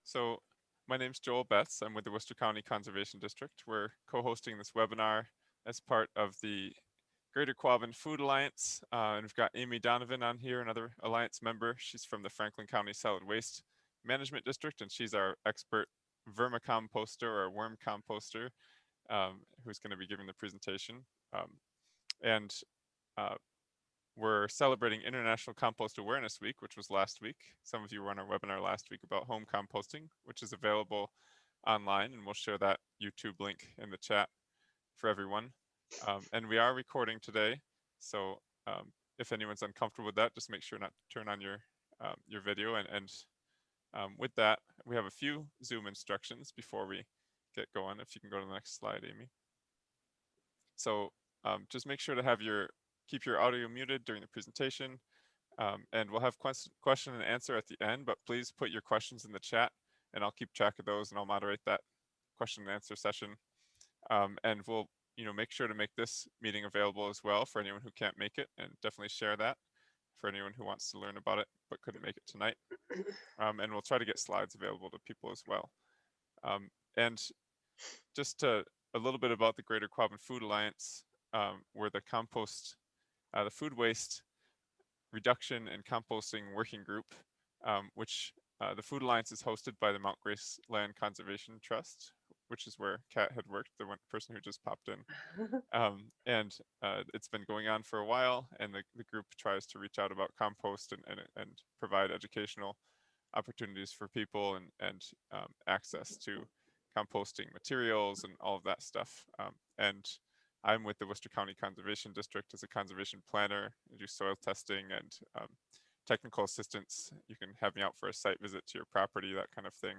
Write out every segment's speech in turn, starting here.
So my name's Joel Betts. I'm with the Worcester County Conservation District. We're co-hosting this webinar as part of the Greater Quabbin Food Alliance. And we've got Amy Donovan on here, another Alliance member. She's from the Franklin County Solid Waste Management District, and she's our expert vermicomposter or worm composter, who's going to be giving the presentation. And we're celebrating International Compost Awareness Week, which was last week. Some of you were on our webinar last week about home composting, which is available online, and we'll share that YouTube link in the chat for everyone. And we are recording today, so if anyone's uncomfortable with that, just make sure not to turn on your video. And with that, we have a few Zoom instructions before we get going. If you can go to the next slide, Amy. So just make sure to keep your audio muted during the presentation, and we'll have question and answer at the end, but please put your questions in the chat and I'll keep track of those and I'll moderate that question and answer session. And we'll make sure to make this meeting available as well for anyone who can't make it, and definitely share that for anyone who wants to learn about it but couldn't make it tonight. And we'll try to get slides available to people as well. And just a little bit about the Greater Quabbin Food Alliance. We're the the food waste reduction and composting working group, which the Food Alliance is hosted by the Mount Grace Land Conservation Trust, which is where Kat had worked, the one person who just popped in. And it's been going on for a while, and the group tries to reach out about compost and provide educational opportunities for people and access to composting materials and all of that stuff. And I'm with the Worcester County Conservation District as a conservation planner. I do soil testing and technical assistance. You can have me out for a site visit to your property, that kind of thing.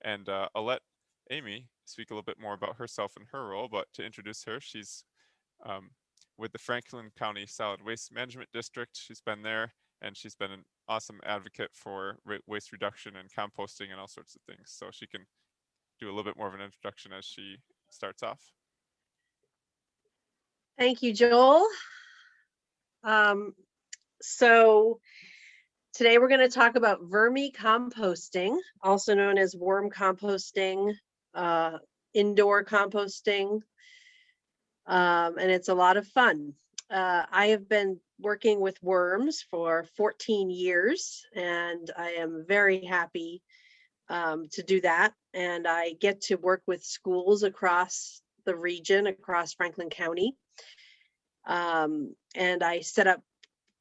And I'll let Amy speak a little bit more about herself and her role, but to introduce her, she's with the Franklin County Solid Waste Management District. She's been there, and she's been an awesome advocate for waste reduction and composting and all sorts of things. So she can do a little bit more of an introduction as she starts off. Thank you, Joel. So today we're going to talk about vermicomposting, also known as worm composting, indoor composting, and it's a lot of fun. I have been working with worms for 14 years, and I am very happy to do that. And I get to work with schools across the region, across Franklin County. And I set up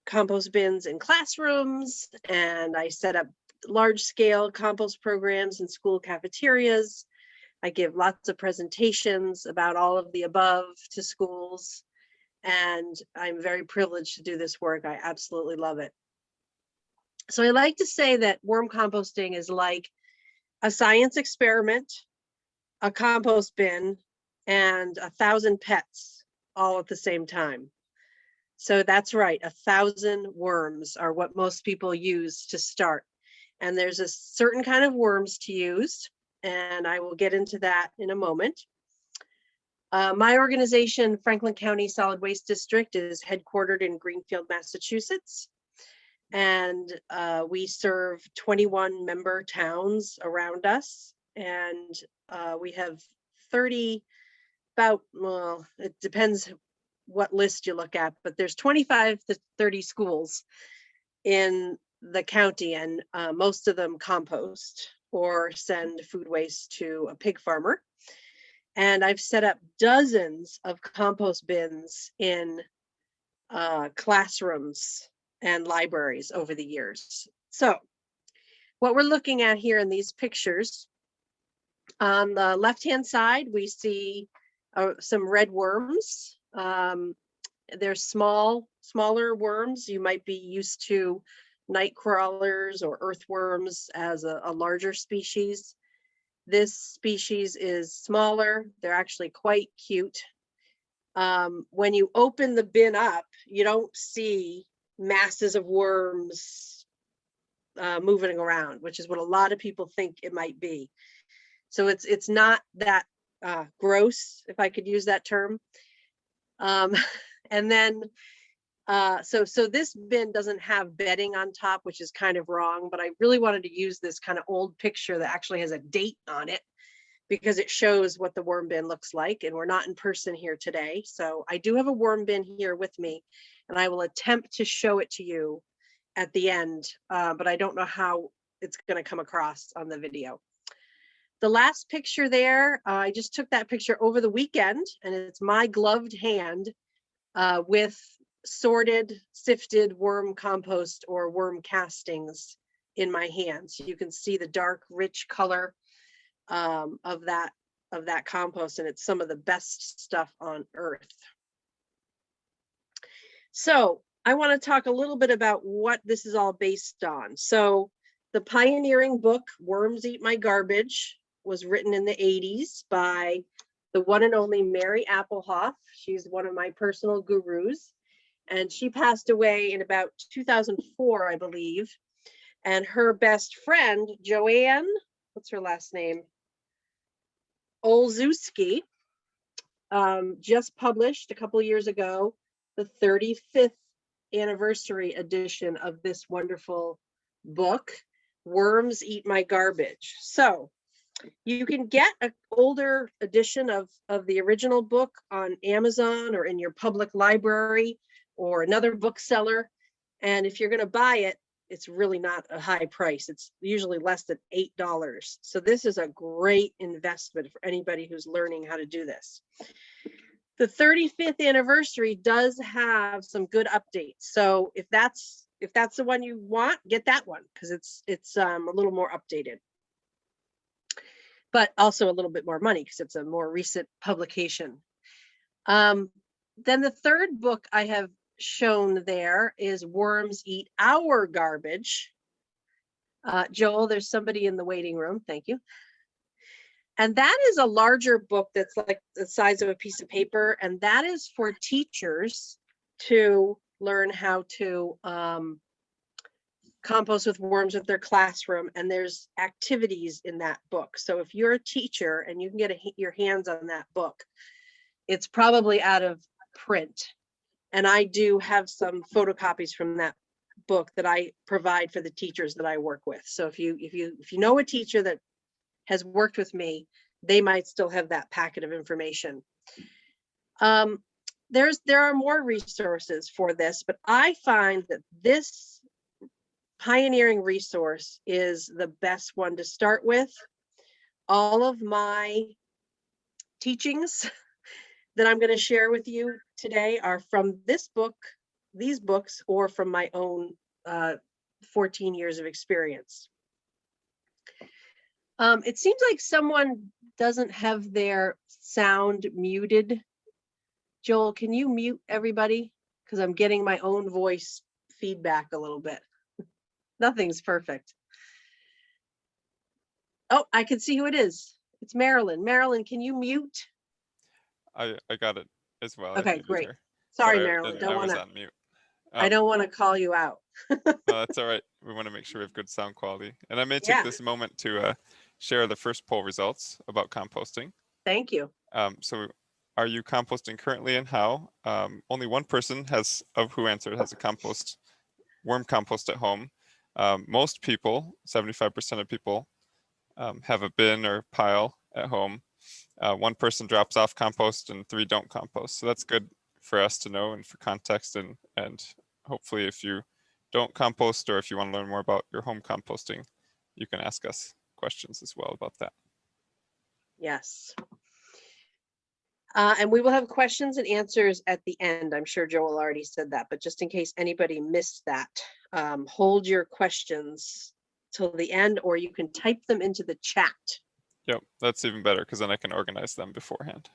compost bins in classrooms, and I set up large scale compost programs in school cafeterias. I give lots of presentations about all of the above to schools, and I'm very privileged to do this work. I absolutely love it. So I like to say that worm composting is like a science experiment, a compost bin, and 1,000 pets all at the same time. So that's right, 1,000 worms are what most people use to start. And there's a certain kind of worms to use, and I will get into that in a moment. My organization, Franklin County Solid Waste District, is headquartered in Greenfield, Massachusetts. And we serve 21 member towns around us. And we have 30, well, it depends what list you look at, but there's 25 to 30 schools in the county, and most of them compost or send food waste to a pig farmer. And I've set up dozens of compost bins in classrooms and libraries over the years. So what we're looking at here in these pictures, on the left-hand side, we see some red worms. They're smaller worms. You might be used to night crawlers or earthworms as a larger species. This species is smaller. They're actually quite cute. When you open the bin up, you don't see masses of worms moving around, which is what a lot of people think it might be. So it's not that gross, if I could use that term. And then So this bin doesn't have bedding on top, which is kind of wrong, but I really wanted to use this kind of old picture that actually has a date on it because it shows what the worm bin looks like, and we're not in person here today. So I do have a worm bin here with me, and I will attempt to show it to you at the end, but I don't know how it's going to come across on the video. The last picture there, I just took that picture over the weekend, and it's my gloved hand with sorted, sifted worm compost or worm castings in my hands. You can see the dark, rich color of that compost, and it's some of the best stuff on earth. So I want to talk a little bit about what this is all based on. So the pioneering book, Worms Eat My Garbage, was written in the 80s by the one and only Mary Applehoff. She's one of my personal gurus. And she passed away in about 2004, I believe. And her best friend, Joanne, what's her last name? Olszewski, just published a couple of years ago, the 35th anniversary edition of this wonderful book, Worms Eat My Garbage. So you can get an older edition of the original book on Amazon or in your public library or another bookseller. And if you're going to buy it, it's really not a high price. It's usually less than $8. So this is a great investment for anybody who's learning how to do this. The 35th anniversary does have some good updates. So if that's the one you want, get that one, because it's a little more updated. But also a little bit more money because it's a more recent publication. Then the third book I have shown there is Worms Eat Our Garbage. Joel, there's somebody in the waiting room. Thank you. And that is a larger book that's like the size of a piece of paper. And that is for teachers to learn how to compost with worms with their classroom. And there's activities in that book. So if you're a teacher and you can get your hands on that book, it's probably out of print. And I do have some photocopies from that book that I provide for the teachers that I work with. So if you know a teacher that has worked with me, they might still have that packet of information. There are more resources for this, but I find that this pioneering resource is the best one to start with. All of my teachings that I'm going to share with you today are from this book, these books, or from my own 14 years of experience. It seems like someone doesn't have their sound muted. Joel, can you mute everybody? Because I'm getting my own voice feedback a little bit. Nothing's perfect. Oh, I can see who it is. It's Marilyn. Marilyn, can you mute? I got it as well. Okay, great. Sorry, Marilyn. I was on mute. I don't want to call you out. No, that's all right. We want to make sure we have good sound quality. And I may take this moment to share the first poll results about composting. Thank you. So are you composting currently, and how? Only one person who answered has a worm compost at home. Most people, 75% of people, have a bin or pile at home. One person drops off compost and 3 don't compost. So that's good for us to know and for context, and hopefully if you don't compost or if you want to learn more about your home composting, you can ask us questions as well about that. Yes. And we will have questions and answers at the end. I'm sure Joel already said that, but just in case anybody missed that, hold your questions till the end, or you can type them into the chat. Yep, that's even better because then I can organize them beforehand.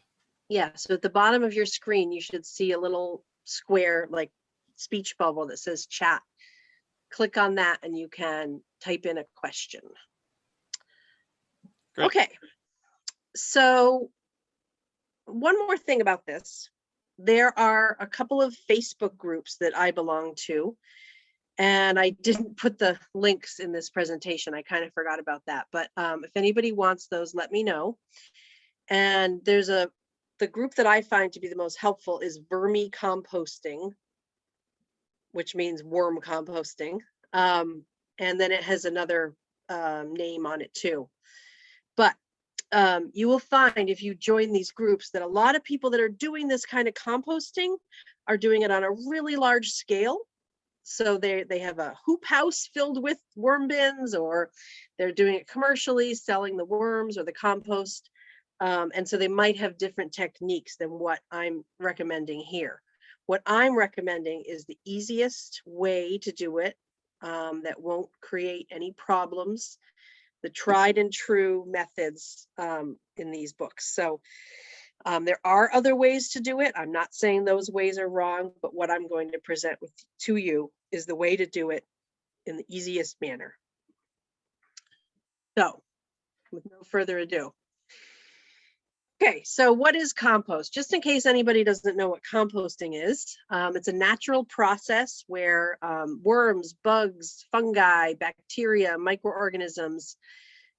Yeah, so at the bottom of your screen, you should see a little square like speech bubble that says chat. Click on that and you can type in a question. Great. Okay, so one more thing about this. There are a couple of Facebook groups that I belong to, and I didn't put the links in this presentation. I kind of forgot about that, but if anybody wants those, let me know. And there's the group that I find to be the most helpful is vermicomposting. which means worm composting. And then it has another name on it too. But you will find if you join these groups that a lot of people that are doing this kind of composting are doing it on a really large scale. So they have a hoop house filled with worm bins, or they're doing it commercially, selling the worms or the compost. And so they might have different techniques than what I'm recommending here. What I'm recommending is the easiest way to do it that won't create any problems, the tried and true methods in these books. So there are other ways to do it. I'm not saying those ways are wrong, but what I'm going to present to you is the way to do it in the easiest manner. So with no further ado. Okay, so what is compost? Just in case anybody doesn't know what composting is, it's a natural process where worms, bugs, fungi, bacteria, microorganisms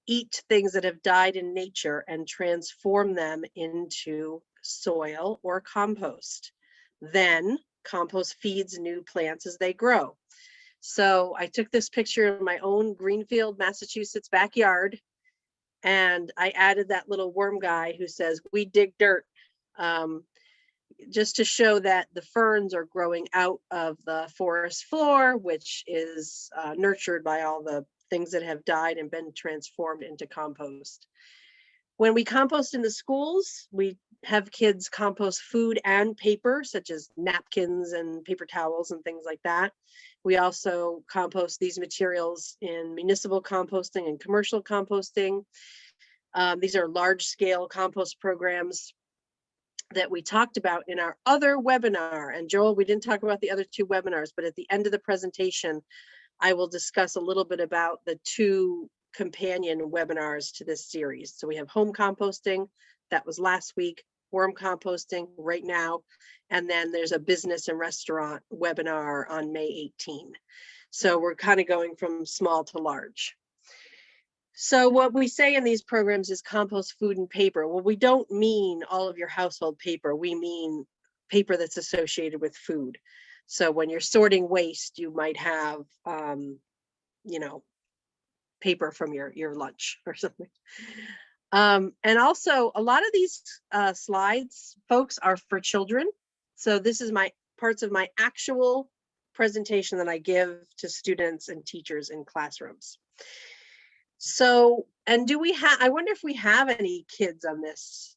eat things that have died in nature and transform them into soil or compost. Then compost feeds new plants as they grow. So I took this picture in my own Greenfield, Massachusetts backyard, and I added that little worm guy who says, "We dig dirt," just to show that the ferns are growing out of the forest floor, which is nurtured by all the things that have died and been transformed into compost. When we compost in the schools, we have kids compost food and paper, such as napkins and paper towels and things like that. We also compost these materials in municipal composting and commercial composting. These are large scale compost programs that we talked about in our other webinar. And Joel, we didn't talk about the other two webinars, but at the end of the presentation, I will discuss a little bit about the two companion webinars to this series. So we have home composting, that was last week, worm composting right now, and then there's a business and restaurant webinar on May 18. So we're kind of going from small to large. So what we say in these programs is compost food and paper. Well, we don't mean all of your household paper. We mean paper that's associated with food. So when you're sorting waste, you might have, you know, paper from your lunch or something. And also a lot of these slides, folks, are for children. So this is my parts of my actual presentation that I give to students and teachers in classrooms. So, and do we have, I wonder if we have any kids on this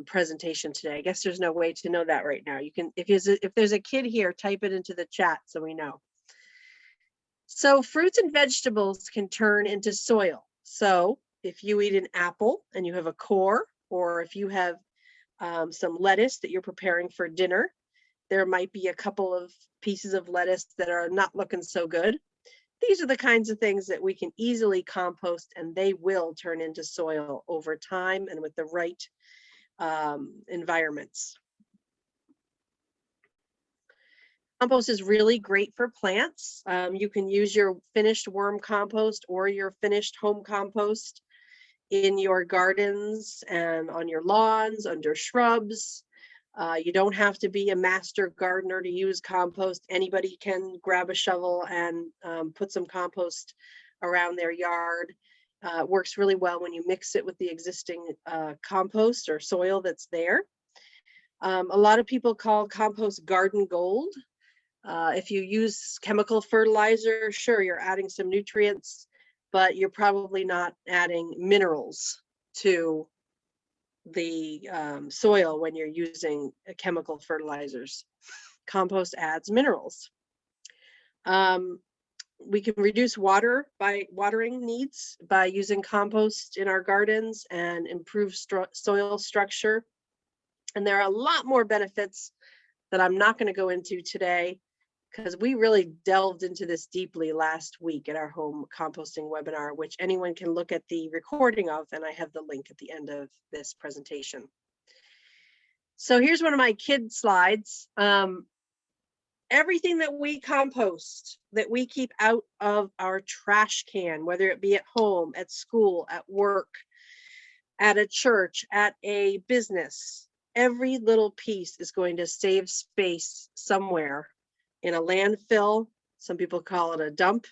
presentation today. I guess there's no way to know that right now. You can, if there's a kid here, type it into the chat so we know. So fruits and vegetables can turn into soil. So if you eat an apple and you have a core, or if you have some lettuce that you're preparing for dinner, there might be a couple of pieces of lettuce that are not looking so good. These are the kinds of things that we can easily compost, and they will turn into soil over time and with the right environments. Compost is really great for plants. You can use your finished worm compost or your finished home compost in your gardens and on your lawns, under shrubs. You don't have to be a master gardener to use compost. Anybody can grab a shovel and put some compost around their yard. It works really well when you mix it with the existing compost or soil that's there. A lot of people call compost garden gold. If you use chemical fertilizer, sure, you're adding some nutrients, but you're probably not adding minerals to the soil when you're using chemical fertilizers. Compost adds minerals. We can reduce watering needs by using compost in our gardens and improve soil structure. And there are a lot more benefits that I'm not going to go into today, because we really delved into this deeply last week at our home composting webinar, which anyone can look at the recording of, and I have the link at the end of this presentation. So here's one of my kid slides. Everything that we compost, that we keep out of our trash can, whether it be at home, at school, at work, at a church, at a business, every little piece is going to save space somewhere in a landfill, some people call it a dump,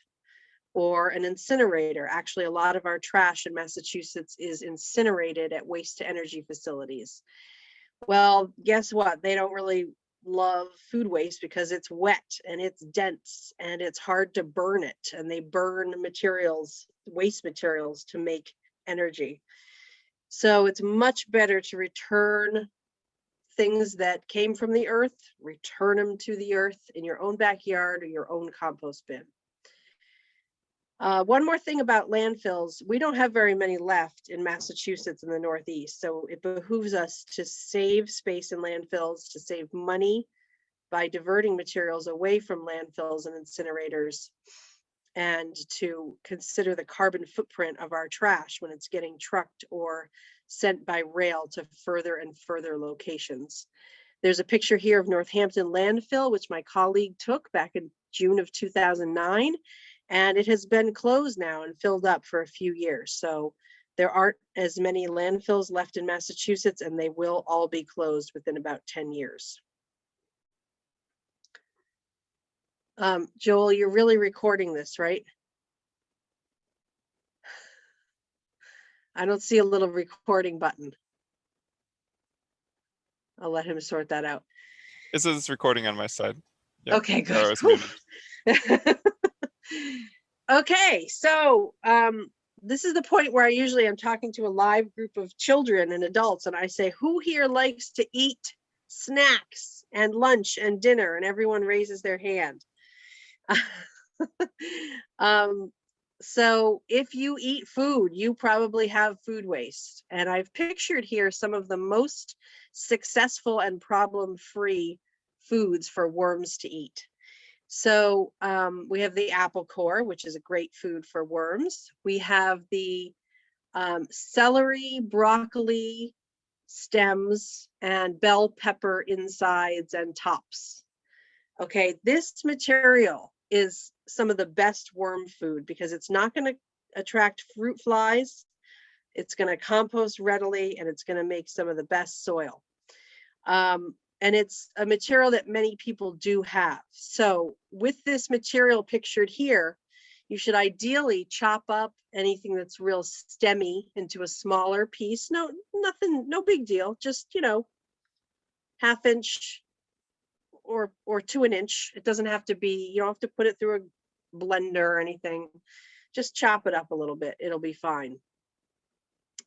or an incinerator. Actually, a lot of our trash in Massachusetts is incinerated at waste to energy facilities. Well, guess what? They don't really love food waste because it's wet and it's dense and it's hard to burn it. And they burn materials, waste materials, to make energy. So it's much better to return things that came from the earth, return them to the earth in your own backyard or your own compost bin. One more thing about landfills, we don't have very many left in Massachusetts in the Northeast, so it behooves us to save space in landfills, to save money by diverting materials away from landfills and incinerators, and to consider the carbon footprint of our trash when it's getting trucked or sent by rail to further and further locations. There's a picture here of Northampton landfill, which my colleague took back in June of 2009. And it has been closed now and filled up for a few years. So there aren't as many landfills left in Massachusetts, and they will all be closed within about 10 years. Joel, you're really recording this, right? I don't see a little recording button. I'll let him sort that out. It says it's recording on my side. Yep. Okay, good. Okay, so this is the point where I usually am talking to a live group of children and adults, and I say, who here likes to eat snacks and lunch and dinner? And everyone raises their hand. So if you eat food, you probably have food waste. And I've pictured here some of the most successful and problem-free foods for worms to eat. So we have the apple core, which is a great food for worms. We have the celery, broccoli stems, and bell pepper insides and tops. Okay, this material is some of the best worm food because it's not going to attract fruit flies. It's going to compost readily, and it's going to make some of the best soil. And it's a material that many people do have. So with this material pictured here, you should ideally chop up anything that's real stemmy into a smaller piece. No, nothing, no big deal. Just, you know, 1/2 inch or to 1 inch. It doesn't have to be, you don't have to put it through a blender or anything. Just chop it up a little bit. It'll be fine.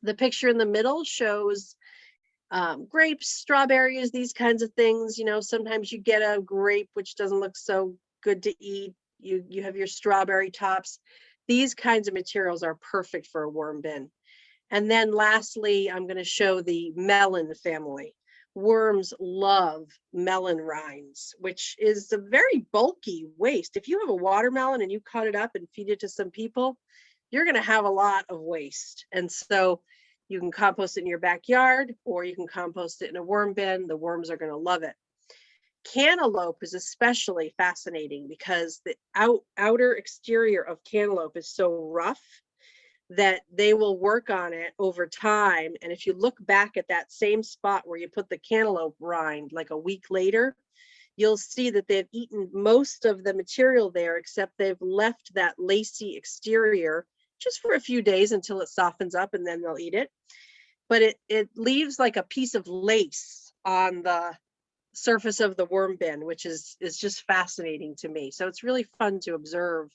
The picture in the middle shows grapes, strawberries, these kinds of things. You know, sometimes you get a grape which doesn't look so good to eat. You have your strawberry tops. These kinds of materials are perfect for a worm bin. And then lastly, I'm going to show the melon family. Worms love melon rinds, which is a very bulky waste. If you have a watermelon and you cut it up and feed it to some people, you're going to have a lot of waste. And so you can compost it in your backyard, or you can compost it in a worm bin. The worms are going to love it. Cantaloupe is especially fascinating because the outer exterior of cantaloupe is so rough that they will work on it over time. And if you look back at that same spot where you put the cantaloupe rind like a week later, you'll see that they've eaten most of the material there, except they've left that lacy exterior just for a few days until it softens up, and then they'll eat it. But it leaves like a piece of lace on the surface of the worm bin, which is just fascinating to me. So it's really fun to observe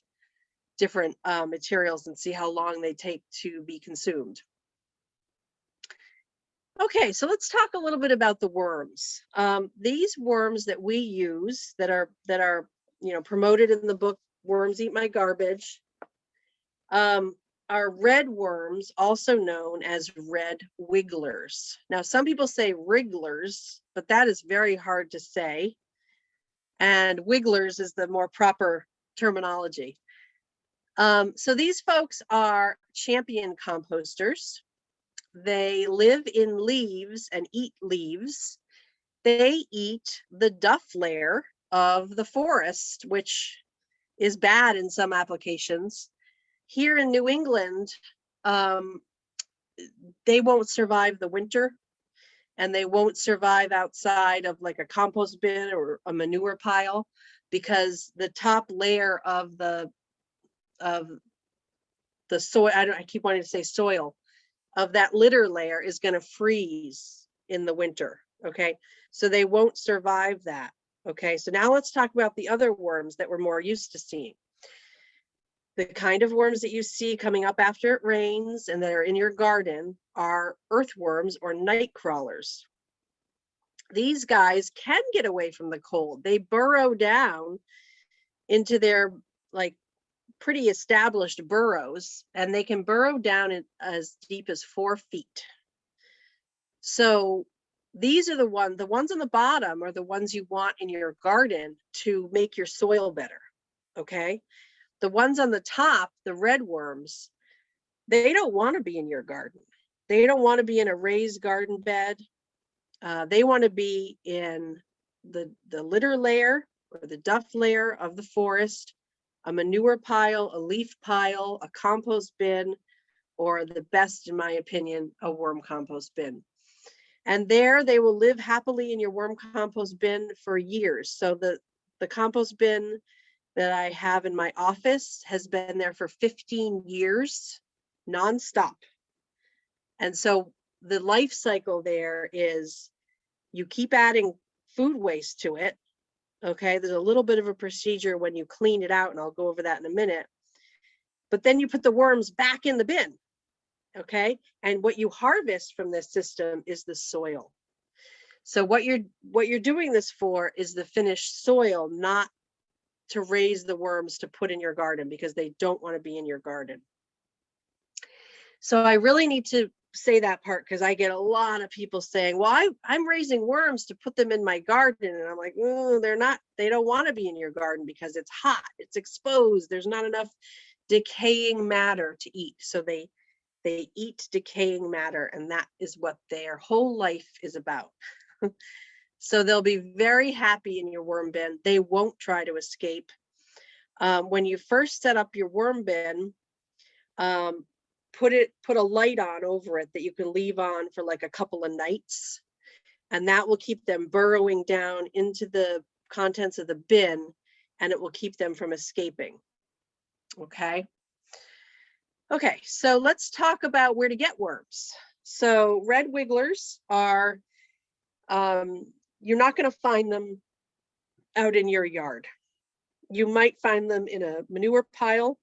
different materials and see how long they take to be consumed. Okay, so let's talk a little bit about the worms. These worms that we use that are promoted in the book Worms Eat My Garbage are red worms, also known as red wigglers. Now, some people say wrigglers, but that is very hard to say. And wigglers is the more proper terminology. So these folks are champion composters. They live in leaves and eat leaves. They eat the duff layer of the forest, which is bad in some applications. Here in New England, they won't survive the winter. and they won't survive outside of like a compost bin or a manure pile, because the top layer of the soil, I keep wanting to say soil, of that litter layer is going to freeze in the winter. Okay, so they won't survive that. Okay, so now let's talk about the other worms that we're more used to seeing. The kind of worms that you see coming up after it rains and that are in your garden are earthworms or night crawlers. These guys can get away from the cold. They burrow down into their like pretty established burrows, and they can burrow down as deep as 4 feet. So these are the ones on the bottom are the ones you want in your garden to make your soil better. Okay. The ones on the top, the red worms, they don't want to be in your garden. They don't want to be in a raised garden bed. They want to be in the litter layer or the duff layer of the forest, a manure pile, a leaf pile, a compost bin, or the best, in my opinion, a worm compost bin. And there they will live happily in your worm compost bin for years. So the compost bin that I have in my office has been there for 15 years, nonstop. And so the life cycle there is you keep adding food waste to it. Okay, there's a little bit of a procedure when you clean it out, and I'll go over that in a minute. But then you put the worms back in the bin. Okay, and what you harvest from this system is the soil. So what you're doing this for is the finished soil, not to raise the worms to put in your garden, because they don't want to be in your garden. So I really need to say that part, because I get a lot of people saying, well, I'm raising worms to put them in my garden. And I'm like, they don't want to be in your garden because it's hot, it's exposed, there's not enough decaying matter to eat. So they eat decaying matter, and that is what their whole life is about. So they'll be very happy in your worm bin. They won't try to escape. When you first set up your worm bin, put a light on over it that you can leave on for like a couple of nights, and that will keep them burrowing down into the contents of the bin, and it will keep them from escaping. Okay. Okay, so let's talk about where to get worms. So red wigglers are, you're not going to find them out in your yard. You might find them in a manure pile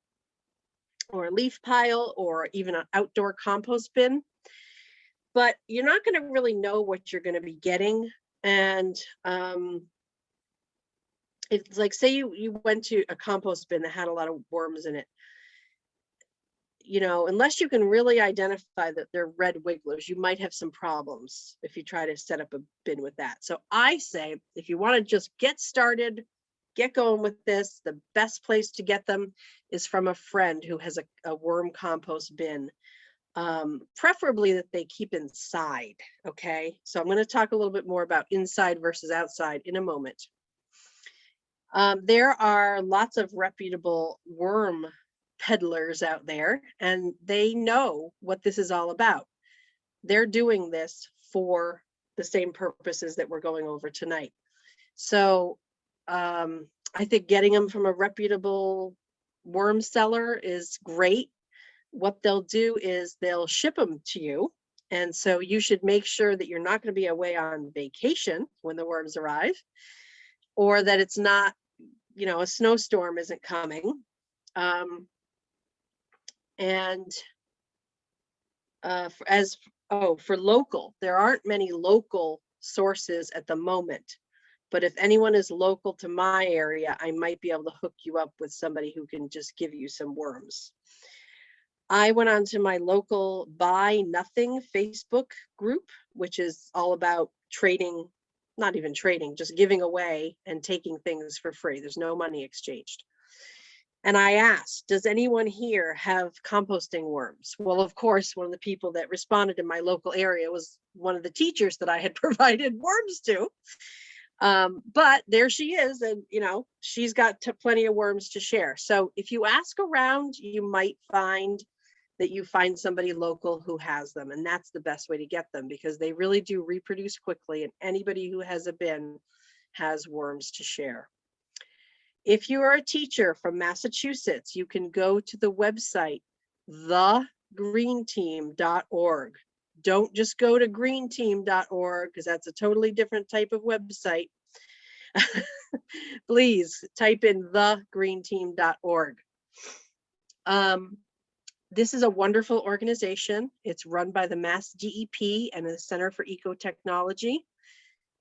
or a leaf pile or even an outdoor compost bin, but you're not going to really know what you're going to be getting. And it's like, say you went to a compost bin that had a lot of worms in it. You know, unless you can really identify that they're red wigglers, you might have some problems if you try to set up a bin with that. So I say, if you want to just get started, get going with this, the best place to get them is from a friend who has a worm compost bin, preferably that they keep inside. Okay, so I'm going to talk a little bit more about inside versus outside in a moment. There are lots of reputable worm peddlers out there, and they know what this is all about. They're doing this for the same purposes that we're going over tonight. So I think getting them from a reputable worm seller is great. What they'll do is they'll ship them to you, and so you should make sure that you're not going to be away on vacation when the worms arrive, or that it's not, you know, a snowstorm isn't coming. For local, there aren't many local sources at the moment, but if anyone is local to my area, I might be able to hook you up with somebody who can just give you some worms. I went onto my local Buy Nothing Facebook group, which is all about trading, not even trading, just giving away and taking things for free. There's no money exchanged. And I asked, does anyone here have composting worms? Well, of course, one of the people that responded in my local area was one of the teachers that I had provided worms to. But there she is, and you know, she's got plenty of worms to share. So if you ask around, you might find that you find somebody local who has them. And that's the best way to get them, because they really do reproduce quickly, and anybody who has a bin has worms to share. If you are a teacher from Massachusetts, you can go to the website, thegreenteam.org. Don't just go to greenteam.org, because that's a totally different type of website. Please type in thegreenteam.org. This is a wonderful organization. It's run by the Mass DEP and the Center for Ecotechnology.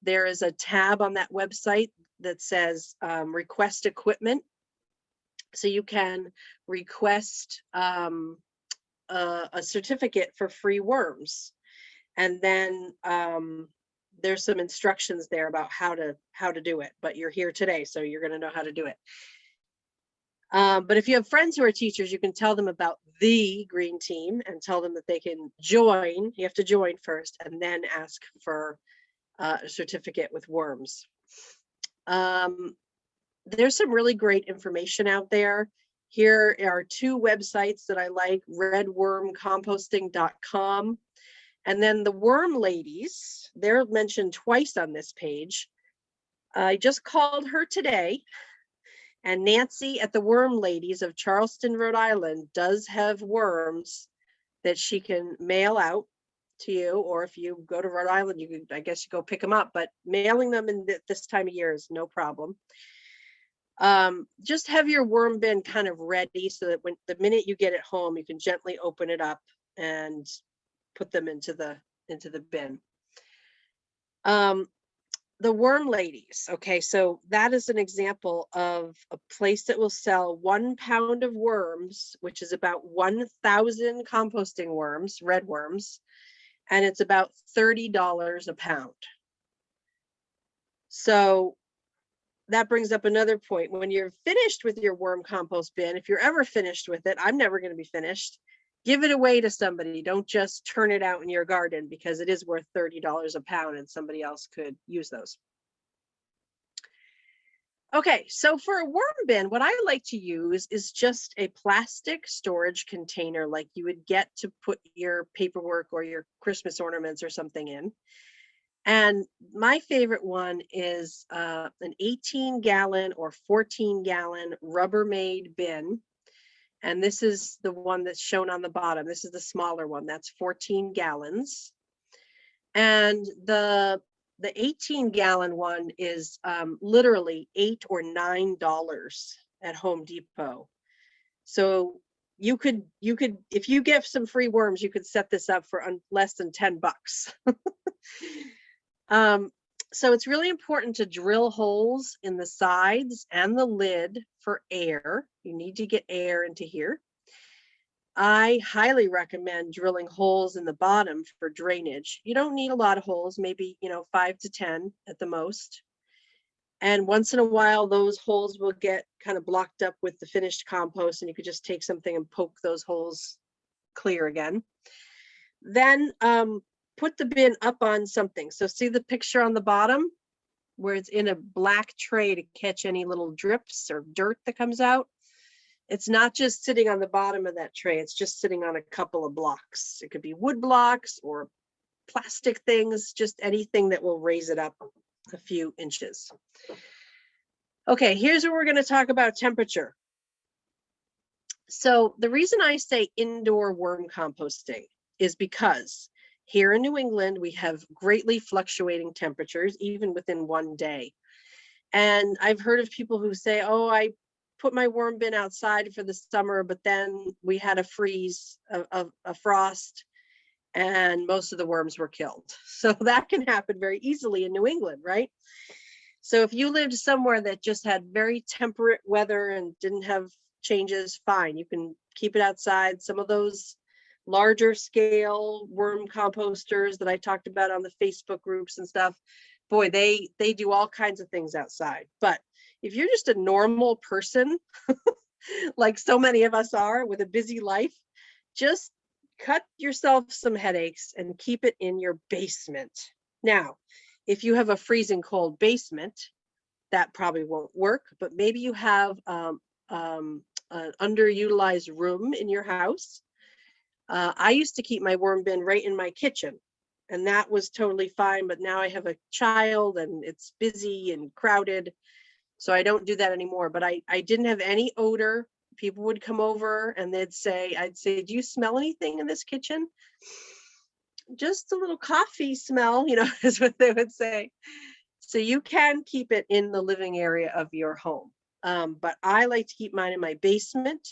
There is a tab on that website that says request equipment. So you can request a certificate for free worms. And then there's some instructions there about how to do it, but you're here today, so you're going to know how to do it. But if you have friends who are teachers, you can tell them about the Green Team and tell them that they can join. You have to join first and then ask for a certificate with worms. There's some really great information out there. Here are two websites that I like, vermicomposting.com. And then the Worm Ladies, they're mentioned twice on this page. I just called her today, and Nancy at the Worm Ladies of Charleston, Rhode Island does have worms that she can mail out to you, or if you go to Rhode Island, you can, I guess, you go pick them up, but mailing them in this time of year is no problem. Just have your worm bin kind of ready so that when the minute you get it home, you can gently open it up and put them into the bin. The Worm Ladies. Okay, so that is an example of a place that will sell 1 pound of worms, which is about 1,000 composting worms, red worms, and it's about $30 a pound. So that brings up another point. When you're finished with your worm compost bin, if you're ever finished with it, I'm never going to be finished, give it away to somebody. Don't just turn it out in your garden, because it is worth $30 a pound and somebody else could use those. Okay, so for a worm bin, what I like to use is just a plastic storage container like you would get to put your paperwork or your Christmas ornaments or something in. And my favorite one is an 18-gallon or 14-gallon Rubbermaid bin. And this is the one that's shown on the bottom. This is the smaller one. That's 14 gallons. And the 18-gallon one is literally $8 or $9 at Home Depot. So you could, if you get some free worms, you could set this up for less than 10 bucks. So it's really important to drill holes in the sides and the lid for air. You need to get air into here. I highly recommend drilling holes in the bottom for drainage. You don't need a lot of holes, maybe 5 to 10 at the most. And once in a while, those holes will get kind of blocked up with the finished compost, and you could just take something and poke those holes clear again. Then put the bin up on something. So see the picture on the bottom where it's in a black tray to catch any little drips or dirt that comes out. It's not just sitting on the bottom of that tray. It's just sitting on a couple of blocks. It could be wood blocks or plastic things, just anything that will raise it up a few inches. Okay, here's where we're going to talk about temperature. So the reason I say indoor worm composting is because here in New England, we have greatly fluctuating temperatures, even within one day. And I've heard of people who say, oh, I put my worm bin outside for the summer, but then we had a freeze, a frost, and most of the worms were killed. So that can happen very easily in New England, right? So if you lived somewhere that just had very temperate weather and didn't have changes, fine, you can keep it outside. Some of those larger scale worm composters that I talked about on the Facebook groups and stuff, boy, they do all kinds of things outside. But if you're just a normal person, like so many of us are with a busy life, just cut yourself some headaches and keep it in your basement. Now, if you have a freezing cold basement, that probably won't work, but maybe you have an underutilized room in your house. I used to keep my worm bin right in my kitchen, and that was totally fine. But now I have a child and it's busy and crowded, so I don't do that anymore. But I didn't have any odor. People would come over and I'd say, do you smell anything in this kitchen? Just a little coffee smell, is what they would say. So you can keep it in the living area of your home. But I like to keep mine in my basement.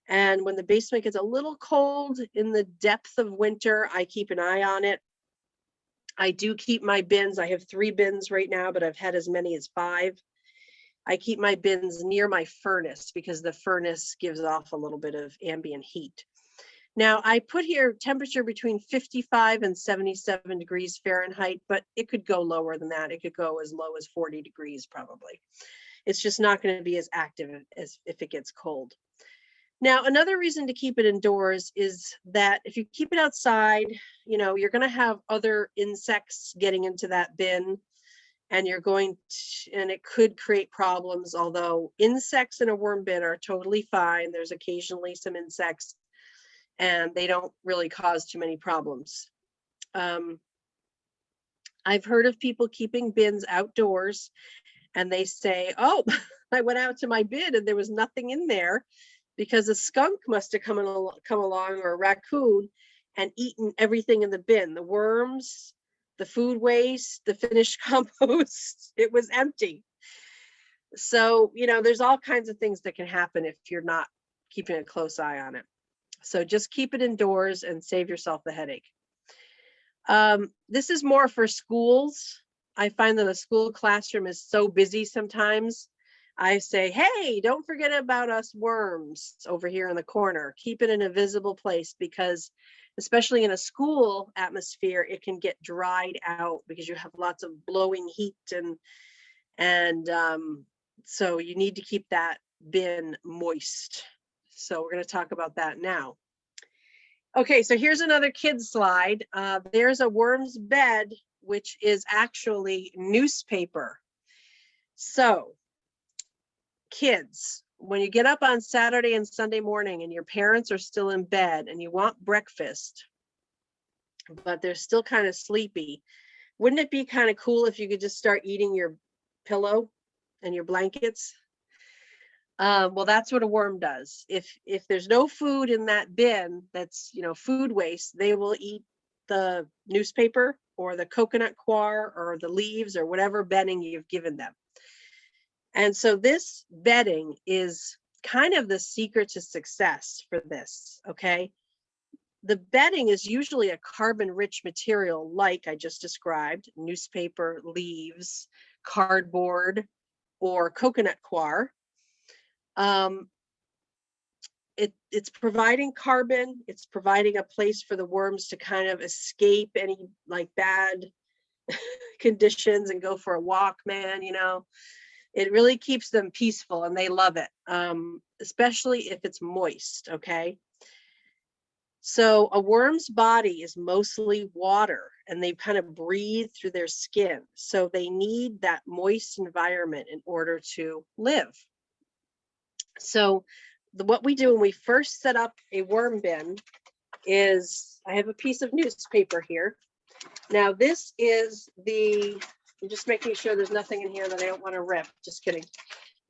And when the basement gets a little cold in the depth of winter, I keep an eye on it. I do keep my bins. I have 3 bins right now, but I've had as many as 5. I keep my bins near my furnace because the furnace gives off a little bit of ambient heat. Now, I put here temperature between 55 and 77 degrees Fahrenheit, but it could go lower than that. It could go as low as 40 degrees probably. It's just not going to be as active as if it gets cold. Now, another reason to keep it indoors is that if you keep it outside, you're going to have other insects getting into that bin, and and it could create problems. Although insects in a worm bin are totally fine. There's occasionally some insects, and they don't really cause too many problems. I've heard of people keeping bins outdoors, and they say, oh, I went out to my bin and there was nothing in there, because a skunk must have come along, or a raccoon, and eaten everything in the bin. The worms, the food waste, the finished compost, it was empty. So, there's all kinds of things that can happen if you're not keeping a close eye on it. So just keep it indoors and save yourself the headache. This is more for schools. I find that a school classroom is so busy sometimes. I say, hey, don't forget about us worms over here in the corner. Keep it in a visible place, because especially in a school atmosphere, it can get dried out because you have lots of blowing heat, and so you need to keep that bin moist. So we're going to talk about that now. Okay, so here's another kid's slide. There's a worm's bed, which is actually newspaper. So kids, when you get up on Saturday and Sunday morning and your parents are still in bed and you want breakfast, but they're still kind of sleepy, wouldn't it be kind of cool if you could just start eating your pillow and your blankets? Well, that's what a worm does. If there's no food in that bin, that's food waste, they will eat the newspaper or the coconut coir or the leaves or whatever bedding you've given them. And so this bedding is kind of the secret to success for this, okay? The bedding is usually a carbon-rich material like I just described: newspaper, leaves, cardboard, or coconut coir. It's providing carbon. It's providing a place for the worms to kind of escape any bad conditions and go for a walk, man. It really keeps them peaceful and they love it, especially if it's moist, okay? So a worm's body is mostly water and they kind of breathe through their skin. So they need that moist environment in order to live. So what we do when we first set up a worm bin is, I have a piece of newspaper here. Now this is I'm just making sure there's nothing in here that I don't want to rip. Just kidding.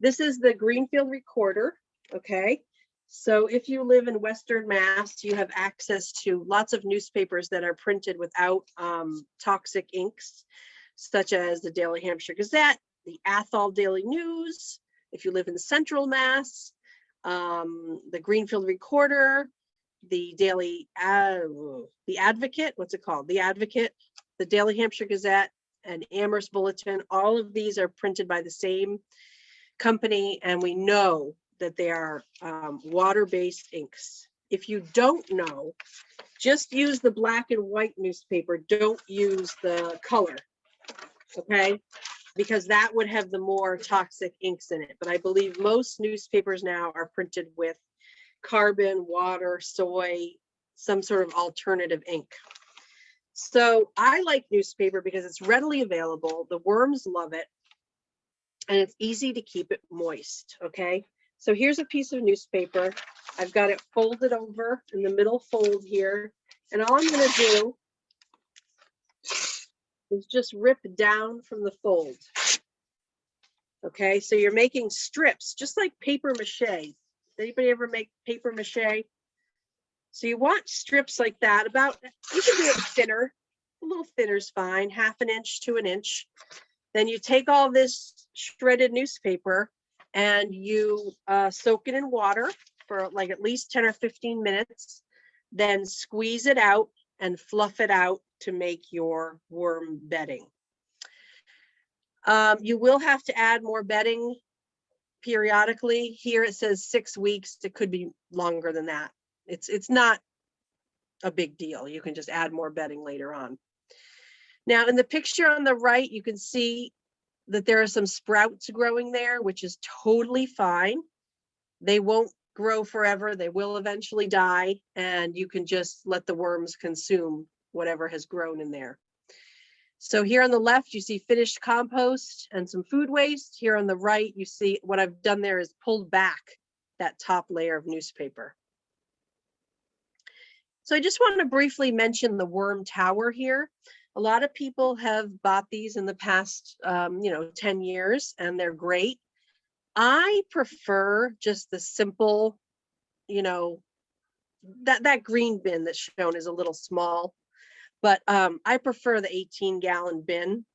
This is the Greenfield Recorder, okay? So if you live in Western Mass, you have access to lots of newspapers that are printed without toxic inks, such as the Daily Hampshire Gazette, the Athol Daily News. If you live in Central Mass, the Greenfield Recorder, the the Advocate, what's it called? The Advocate, the Daily Hampshire Gazette, and Amherst Bulletin. All of these are printed by the same company, and we know that they are water-based inks. If you don't know, just use the black and white newspaper. Don't use the color, okay? Because that would have the more toxic inks in it. But I believe most newspapers now are printed with carbon, water, soy, some sort of alternative ink. So I like newspaper because it's readily available. The worms love it. And it's easy to keep it moist, okay? So here's a piece of newspaper. I've got it folded over in the middle fold here. And all I'm going to do is just rip down from the fold. Okay, so you're making strips, just like paper mache. Anybody ever make paper mache? So you want strips like that, about, you can do it thinner, a little thinner is fine, 1/2 inch to 1 inch. Then you take all this shredded newspaper and you soak it in water for like at least 10 or 15 minutes, then squeeze it out and fluff it out to make your worm bedding. You will have to add more bedding periodically. Here it says 6 weeks. It could be longer than that. It's not a big deal. You can just add more bedding later on. Now in the picture on the right, you can see that there are some sprouts growing there, which is totally fine. They won't grow forever. They will eventually die, and you can just let the worms consume whatever has grown in there. So here on the left, you see finished compost and some food waste. Here on the right, you see what I've done there is pulled back that top layer of newspaper. So I just want to briefly mention the worm tower here. A lot of people have bought these in the past, 10 years, and they're great. I prefer just the simple, that green bin that's shown is a little small, but I prefer the 18-gallon bin.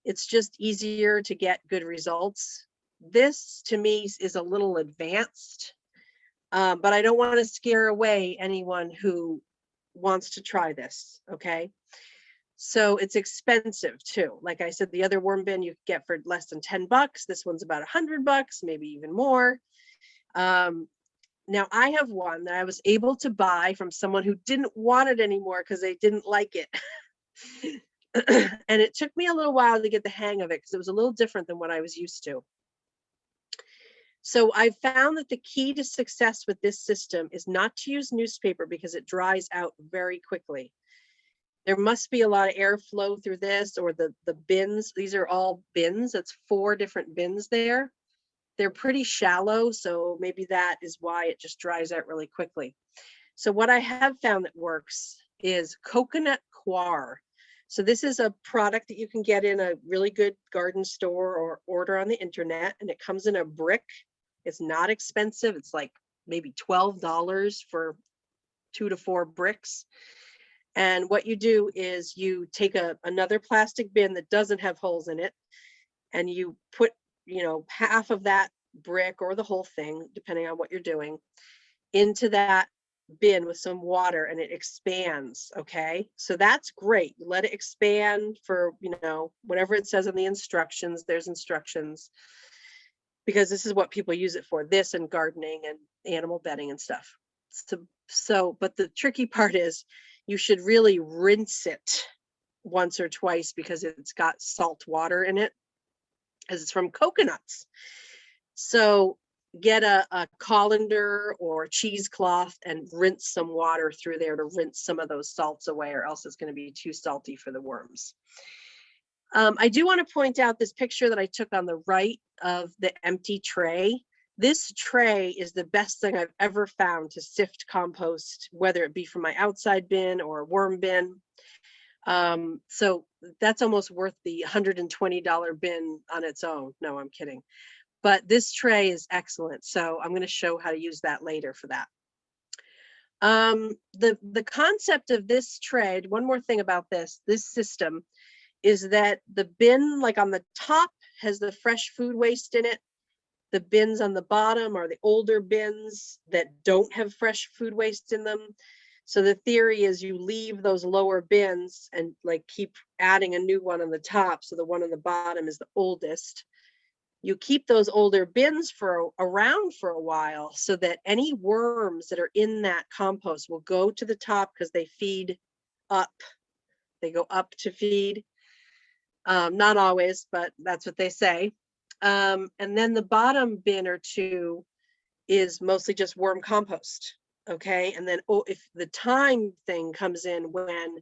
It's just easier to get good results. This to me is a little advanced, but I don't want to scare away anyone who wants to try this, okay? So it's expensive too. Like I said, the other worm bin you get for less than $10. This one's about $100, maybe even more. Now I have one that I was able to buy from someone who didn't want it anymore because they didn't like it. And it took me a little while to get the hang of it because it was a little different than what I was used to. So I found that the key to success with this system is not to use newspaper because it dries out very quickly. There must be a lot of airflow through this, or the bins. These are all bins. That's 4 different bins there. They're pretty shallow, so maybe that is why it just dries out really quickly. So what I have found that works is coconut coir. So this is a product that you can get in a really good garden store or order on the internet, and it comes in a brick. It's not expensive. It's like maybe $12 for 2 to 4 bricks. And what you do is you take another plastic bin that doesn't have holes in it, and you put, half of that brick or the whole thing, depending on what you're doing, into that bin with some water, and it expands. Okay, so that's great. You let it expand for, whatever it says in the instructions. There's instructions, because this is what people use it for, this and gardening and animal bedding and stuff. But the tricky part is you should really rinse it once or twice because it's got salt water in it, as it's from coconuts. So get a colander or cheesecloth and rinse some water through there to rinse some of those salts away, or else it's going to be too salty for the worms. I do want to point out this picture that I took on the right of the empty tray. This tray is the best thing I've ever found to sift compost, whether it be from my outside bin or a worm bin. So that's almost worth the $120 bin on its own. No, I'm kidding. But this tray is excellent. So I'm going to show how to use that later for that. The concept of this tray, one more thing about this system, is that the bin, like on the top, has the fresh food waste in it. The bins on the bottom are the older bins that don't have fresh food waste in them. So the theory is you leave those lower bins and like keep adding a new one on the top. So the one on the bottom is the oldest. You keep those older bins around for a while so that any worms that are in that compost will go to the top because they feed up. They go up to feed. Not always, but that's what they say. And then the bottom bin or two is mostly just worm compost. Okay. And then if the time thing comes in when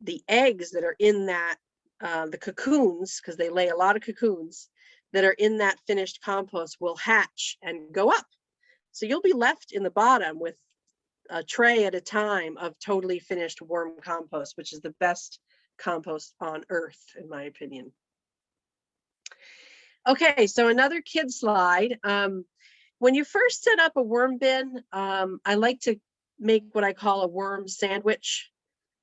the eggs that are in that, the cocoons, because they lay a lot of cocoons that are in that finished compost, will hatch and go up. So you'll be left in the bottom with a tray at a time of totally finished worm compost, which is the best compost on earth, in my opinion. Okay, so another kid slide. When you first set up a worm bin, I like to make what I call a worm sandwich.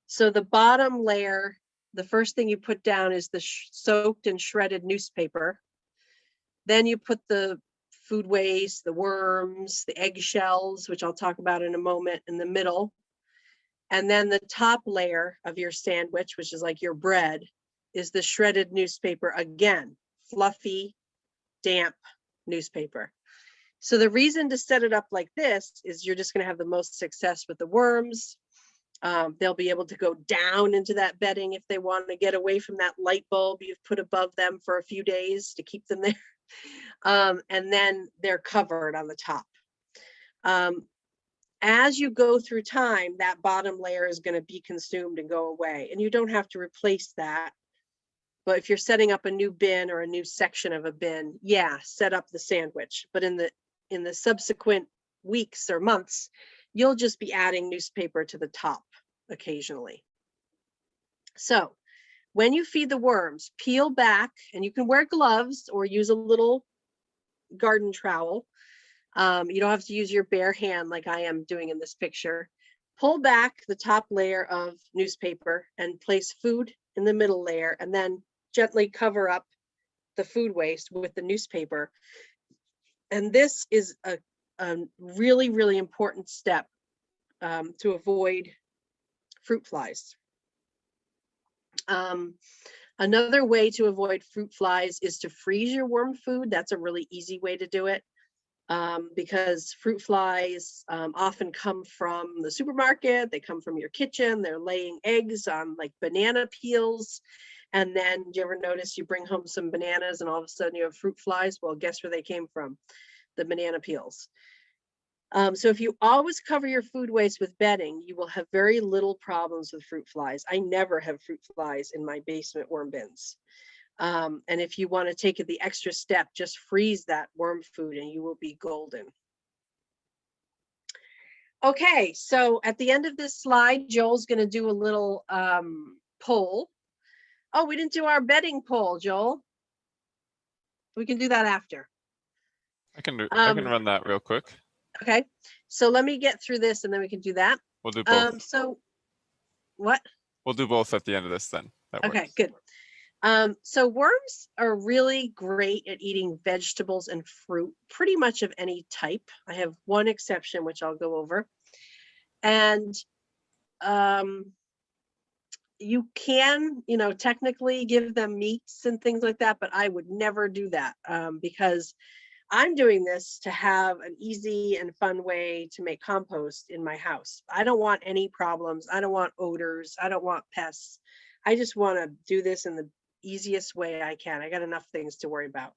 So the bottom layer, the first thing you put down is the soaked and shredded newspaper. Then you put the food waste, the worms, the eggshells, which I'll talk about in a moment, in the middle. And then the top layer of your sandwich, which is like your bread, is the shredded newspaper again, fluffy, damp newspaper. So the reason to set it up like this is you're just going to have the most success with the worms. They'll be able to go down into that bedding if they want to get away from that light bulb you've put above them for a few days to keep them there. And then they're covered on the top. As you go through time, that bottom layer is going to be consumed and go away, and you don't have to replace that. But if you're setting up a new bin or a new section of a bin, yeah, set up the sandwich. But in the subsequent weeks or months, you'll just be adding newspaper to the top occasionally. So when you feed the worms, peel back, and you can wear gloves or use a little garden trowel. You don't have to use your bare hand like I am doing in this picture. Pull back the top layer of newspaper and place food in the middle layer, and then gently cover up the food waste with the newspaper. And this is a really, really important step to avoid fruit flies. Another way to avoid fruit flies is to freeze your worm food. That's a really easy way to do it, because fruit flies often come from the supermarket. They come from your kitchen. They're laying eggs on like banana peels. And then do you ever notice you bring home some bananas and all of a sudden you have fruit flies? Well, guess where they came from? The banana peels. So if you always cover your food waste with bedding, you will have very little problems with fruit flies. I never have fruit flies in my basement worm bins. And if you want to take it the extra step, just freeze that worm food and you will be golden. Okay, so at the end of this slide, Joel's going to do a little poll. Oh, we didn't do our bedding poll, Joel. We can do that after. I can run that real quick. Okay, so let me get through this and then we can do that. We'll do both. So what? We'll do both at the end of this then. Okay, good. So worms are really great at eating vegetables and fruit, pretty much of any type. I have one exception, which I'll go over. And you can, technically give them meats and things like that, but I would never do that because I'm doing this to have an easy and fun way to make compost in my house. I don't want any problems. I don't want odors. I don't want pests. I just want to do this in the easiest way I can. I got enough things to worry about.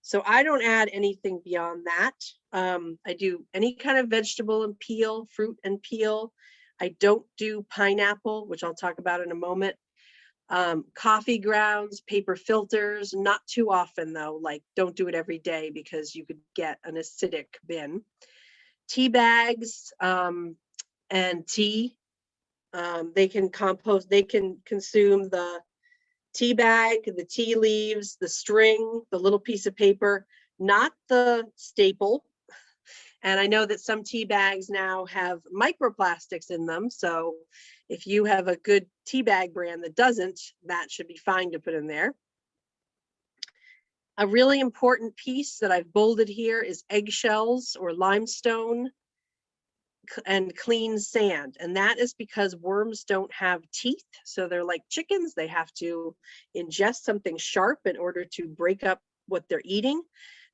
So I don't add anything beyond that. I do any kind of vegetable and peel, fruit and peel. I don't do pineapple, which I'll talk about in a moment. Coffee grounds, paper filters, not too often though, like don't do it every day because you could get an acidic bin. Tea bags and tea, they can compost, they can consume the tea bag, the tea leaves, the string, the little piece of paper, not the staple. And I know that some tea bags now have microplastics in them. So if you have a good tea bag brand that doesn't, that should be fine to put in there. A really important piece that I've bolded here is eggshells or limestone and clean sand. And that is because worms don't have teeth. So they're like chickens. They have to ingest something sharp in order to break up what they're eating.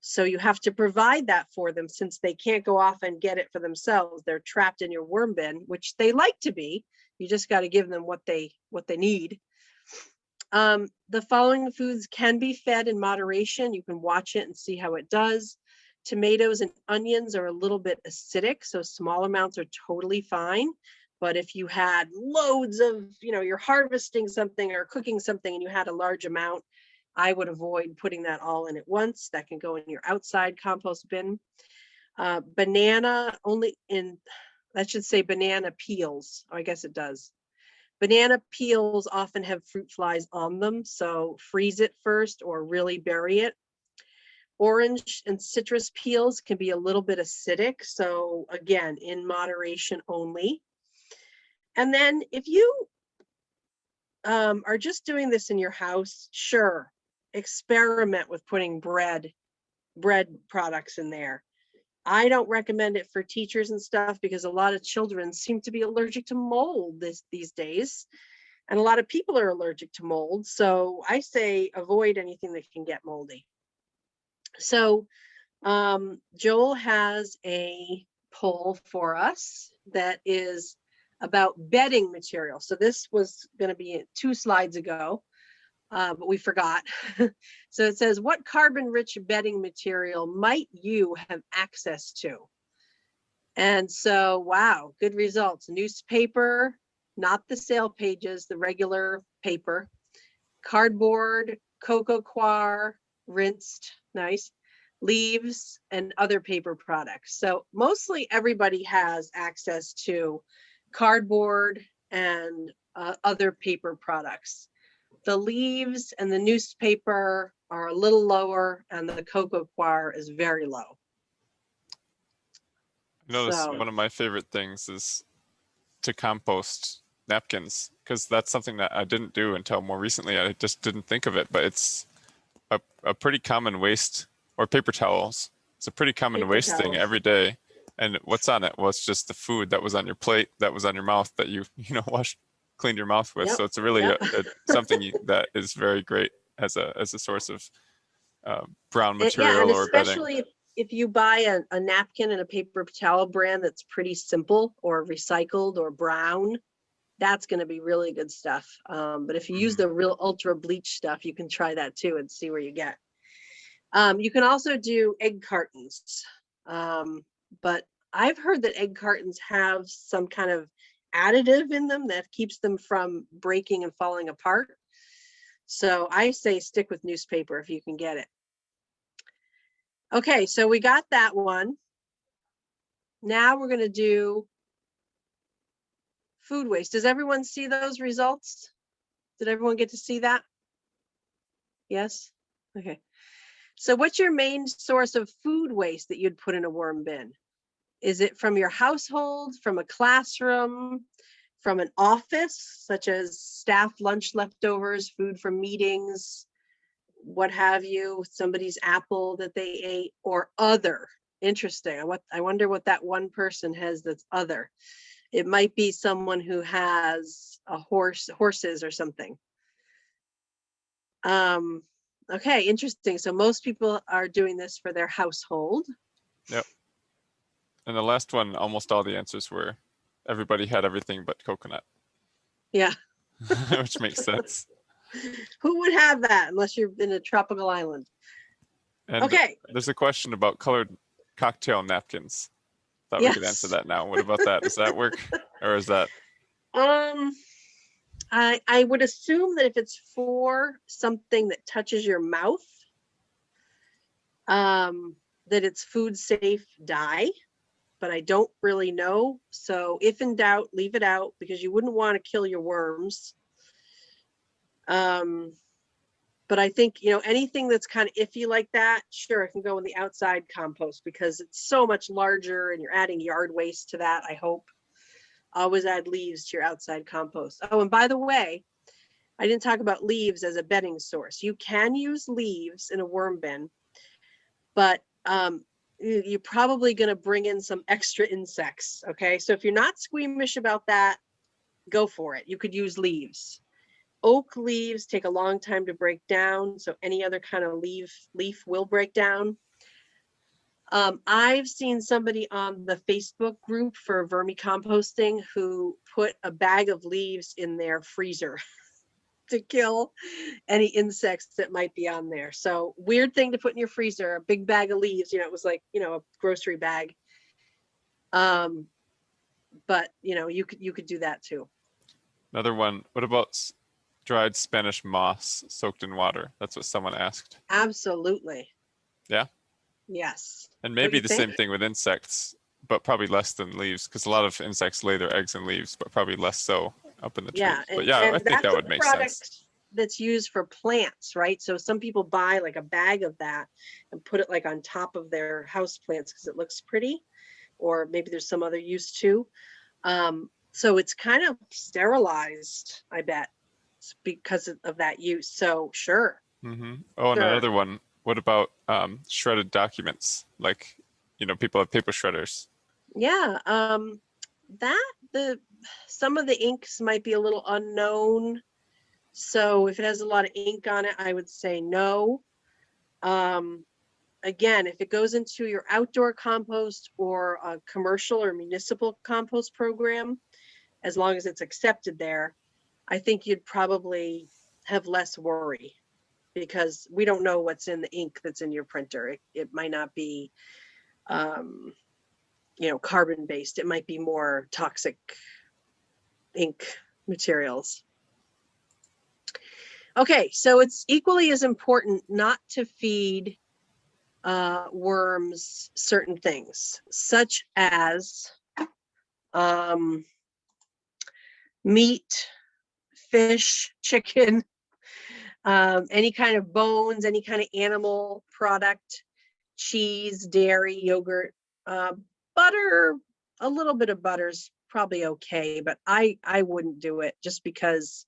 So you have to provide that for them since they can't go off and get it for themselves. They're trapped in your worm bin, which they like to be. You just got to give them what they need. The following foods can be fed in moderation. You can watch it and see how it does. Tomatoes and onions are a little bit acidic, so small amounts are totally fine. But if you had loads of, you're harvesting something or cooking something and you had a large amount, I would avoid putting that all in at once. That can go in your outside compost bin. Banana that should say banana peels. I guess it does. Banana peels often have fruit flies on them, so freeze it first or really bury it. Orange and citrus peels can be a little bit acidic, so again, in moderation only. And then if you are just doing this in your house, sure, experiment with putting bread products in there. I don't recommend it for teachers and stuff because a lot of children seem to be allergic to mold these days. And a lot of people are allergic to mold. So I say avoid anything that can get moldy. So Joel has a poll for us that is about bedding material. So this was going to be 2 slides ago, but we forgot. So it says, what carbon-rich bedding material might you have access to? And so, wow, good results. Newspaper, not the sale pages, the regular paper. Cardboard, cocoa coir, rinsed, nice. Leaves, and other paper products. So mostly everybody has access to cardboard and other paper products. The leaves and the newspaper are a little lower, and the cocoa coir is very low. I noticed one of my favorite things is to compost napkins, because that's something that I didn't do until more recently. I just didn't think of it, but it's a pretty common waste, or paper towels. It's a pretty common waste thing every day. And what's on it? Well, it's just the food that was on your plate, that was on your mouth, that you cleaned your mouth with. So it's really something that is very great as a source of brown material or bedding. Especially if you buy a napkin and a paper towel brand that's pretty simple or recycled or brown, that's going to be really good stuff. But if you use the real ultra bleach stuff, you can try that too and see where you get. You can also do egg cartons. But I've heard that egg cartons have some kind of additive in them that keeps them from breaking and falling apart. So I say stick with newspaper if you can get it. Okay, so we got that one. Now we're going to do food waste. Does everyone see those results? Did everyone get to see that? Yes? Okay. So what's your main source of food waste that you'd put in a worm bin? Is it from your household, from a classroom, from an office, such as staff lunch leftovers, food from meetings, what have you, somebody's apple that they ate, or other? Interesting. I wonder what that one person has that's other. It might be someone who has a horses or something. Okay, interesting. So most people are doing this for their household. Yep. And the last one, almost all the answers were everybody had everything but coconut. Yeah. Which makes sense. Who would have that unless you're in a tropical island? And okay. There's a question about colored cocktail napkins. Thought we could answer that now. What about that? Does that work? Or is that? I would assume that if it's for something that touches your mouth, that it's food safe dye, but I don't really know. So if in doubt, leave it out because you wouldn't want to kill your worms. But I think, anything that's kind of iffy like that, sure, it can go in the outside compost because it's so much larger and you're adding yard waste to that, I hope. Always add leaves to your outside compost. Oh, and by the way, I didn't talk about leaves as a bedding source. You can use leaves in a worm bin, but you're probably going to bring in some extra insects. Okay, so if you're not squeamish about that, go for it. You could use leaves. Oak leaves take a long time to break down, so any other kind of leaf will break down. I've seen somebody on the Facebook group for vermicomposting who put a bag of leaves in their freezer to kill any insects that might be on there. So weird thing to put in your freezer, a big bag of leaves, it was like, a grocery bag. But you could do that too. Another one, what about dried Spanish moss soaked in water? That's what someone asked. Absolutely. Yeah? Yes. And Don't maybe you the think? same thing with insects, but probably less than leaves, because a lot of insects lay their eggs in leaves, but probably less so up in the Yeah, trees. But yeah, I and think that that's a would make sense. product that's used for plants, right? So some people buy like a bag of that and put it like on top of their house plants because it looks pretty, or maybe there's some other use too. So it's kind of sterilized, I bet, because of that use. So sure, Oh, and sure. another one. What about shredded documents? Like, people have paper shredders. Yeah, that the some of the inks might be a little unknown. So if it has a lot of ink on it, I would say no. Um, Again, if it goes into your outdoor compost or a commercial or municipal compost program, as long as it's accepted there, I think you'd probably have less worry because we don't know what's in the ink that's in your printer. It might not be, um, carbon based. It might be more toxic ink materials. Okay, so it's equally as important not to feed worms certain things, such as meat, fish, chicken, any kind of bones, any kind of animal product, cheese, dairy, yogurt, butter. A little bit of butter's probably okay, but I wouldn't do it just because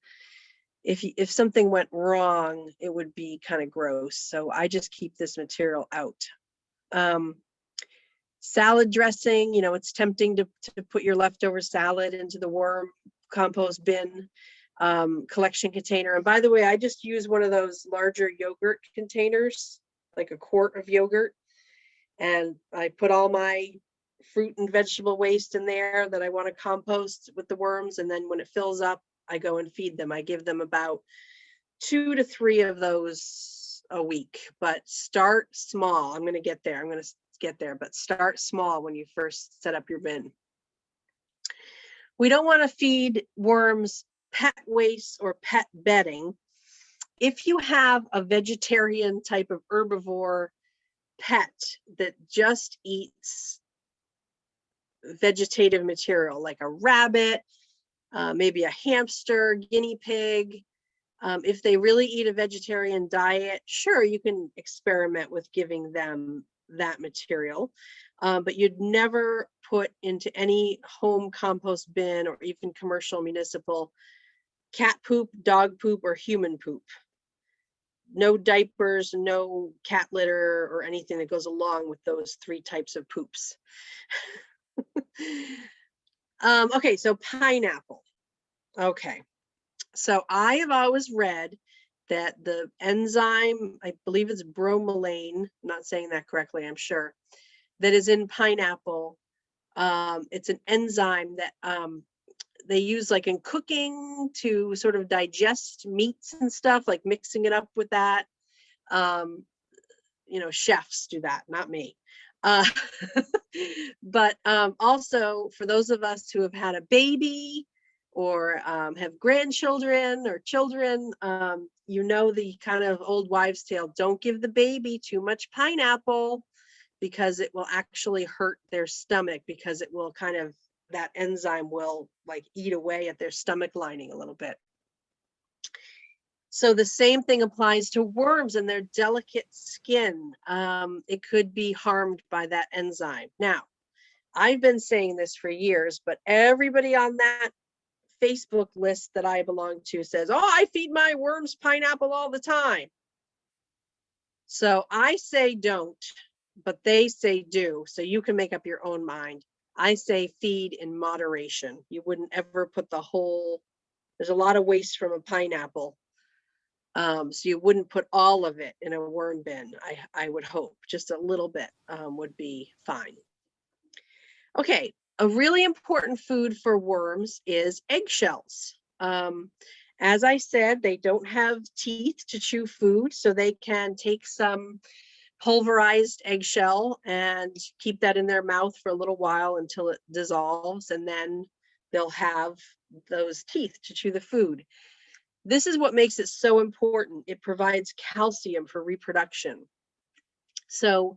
if something went wrong, it would be kind of gross. So I just keep this material out. Salad dressing, it's tempting to put your leftover salad into the worm compost bin collection container. And by the way, I just use one of those larger yogurt containers, like a quart of yogurt. And I put all my fruit and vegetable waste in there that I want to compost with the worms. And then when it fills up, I go and feed them. I give them about 2 to 3 of those a week, but start small. I'm going to get there. But start small when you first set up your bin. We don't want to feed worms pet waste or pet bedding. If you have a vegetarian type of herbivore pet that just eats vegetative material, like a rabbit, maybe a hamster, guinea pig, if they really eat a vegetarian diet, sure, you can experiment with giving them that material, but you'd never put into any home compost bin or even commercial municipal cat poop, dog poop, or human poop. No diapers, no cat litter, or anything that goes along with those 3 types of poops. Okay, so pineapple. Okay, so I have always read that the enzyme, I believe it's bromelain, I'm not saying that correctly, I'm sure, that is in pineapple. It's an enzyme that they use like in cooking to sort of digest meats and stuff, like mixing it up with that. Chefs do that, not me. But also for those of us who have had a baby or have grandchildren or children, the kind of old wives' tale, don't give the baby too much pineapple because it will actually hurt their stomach, because it will that enzyme will like eat away at their stomach lining a little bit. So the same thing applies to worms and their delicate skin. It could be harmed by that enzyme. Now, I've been saying this for years, but everybody on that Facebook list that I belong to says, oh, I feed my worms pineapple all the time. So I say don't, but they say do. So you can make up your own mind. I say feed in moderation. You wouldn't ever put there's a lot of waste from a pineapple. So you wouldn't put all of it in a worm bin. I would hope just a little bit would be fine. Okay, a really important food for worms is eggshells. As I said, they don't have teeth to chew food, so they can take some pulverized eggshell and keep that in their mouth for a little while until it dissolves, and then they'll have those teeth to chew the food. This is what makes it so important. It provides calcium for reproduction. So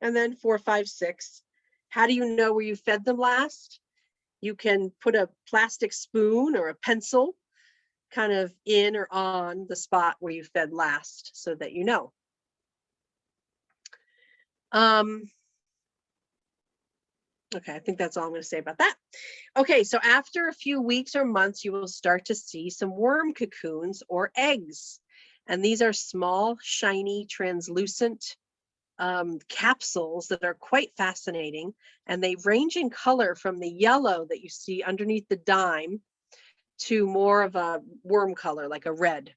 and then 4, 5, 6. How do you know where you fed them last? You can put a plastic spoon or a pencil kind of in or on the spot where you fed last so that you know. Okay, I think that's all I'm going to say about that. Okay, so after a few weeks or months, you will start to see some worm cocoons or eggs. And these are small, shiny, translucent capsules that are quite fascinating. And they range in color from the yellow that you see underneath the dime to more of a worm color, like a red.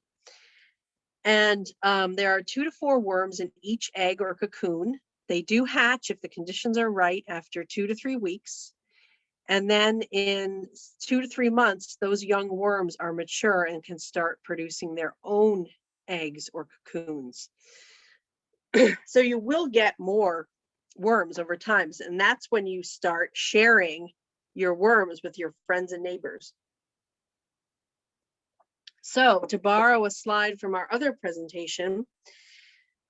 And there are 2 to 4 worms in each egg or cocoon. They do hatch if the conditions are right after 2 to 3 weeks. And then in 2 to 3 months, those young worms are mature and can start producing their own eggs or cocoons. So you will get more worms over time. And that's when you start sharing your worms with your friends and neighbors. So to borrow a slide from our other presentation,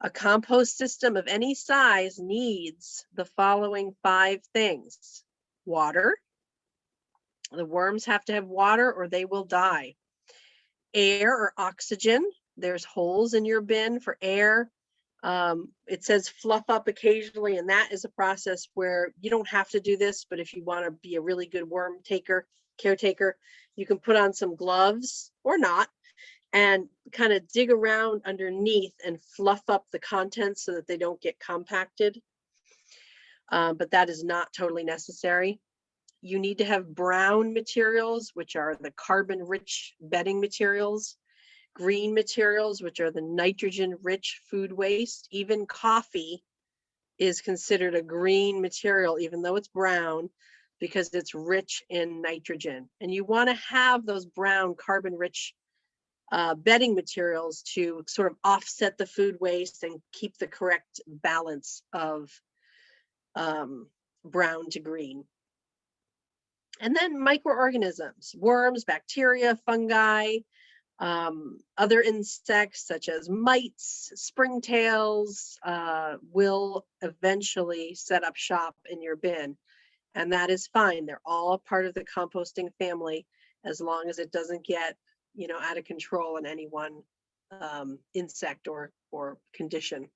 a compost system of any size needs the following 5 things. Water. The worms have to have water or they will die. Air or oxygen. There's holes in your bin for air. It says fluff up occasionally, and that is a process where you don't have to do this, but if you want to be a really good worm caretaker, you can put on some gloves or not and kind of dig around underneath and fluff up the contents so that they don't get compacted. But that is not totally necessary. You need to have brown materials, which are the carbon-rich bedding materials, green materials, which are the nitrogen-rich food waste. Even coffee is considered a green material, even though it's brown, because it's rich in nitrogen. And you want to have those brown carbon-rich bedding materials to sort of offset the food waste and keep the correct balance of brown to green. And then microorganisms, worms, bacteria, fungi, other insects such as mites, springtails will eventually set up shop in your bin. And that is fine. They're all part of the composting family as long as it doesn't get, out of control in any one insect or condition.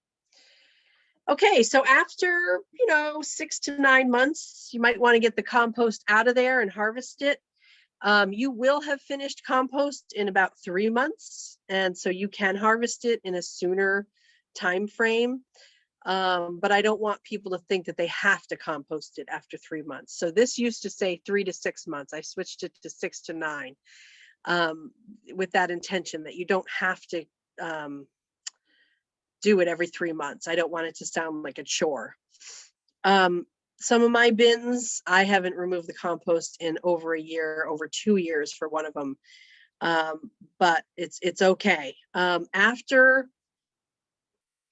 Okay, so after, 6 to 9 months, you might want to get the compost out of there and harvest it. You will have finished compost in about 3 months, and so you can harvest it in a sooner time frame. But I don't want people to think that they have to compost it after 3 months. So this used to say 3 to 6 months. I switched it to 6 to 9 with that intention that you don't have to do it every 3 months. I don't want it to sound like a chore. Some of my bins, I haven't removed the compost in over a year, over 2 years for one of them, but it's okay. After,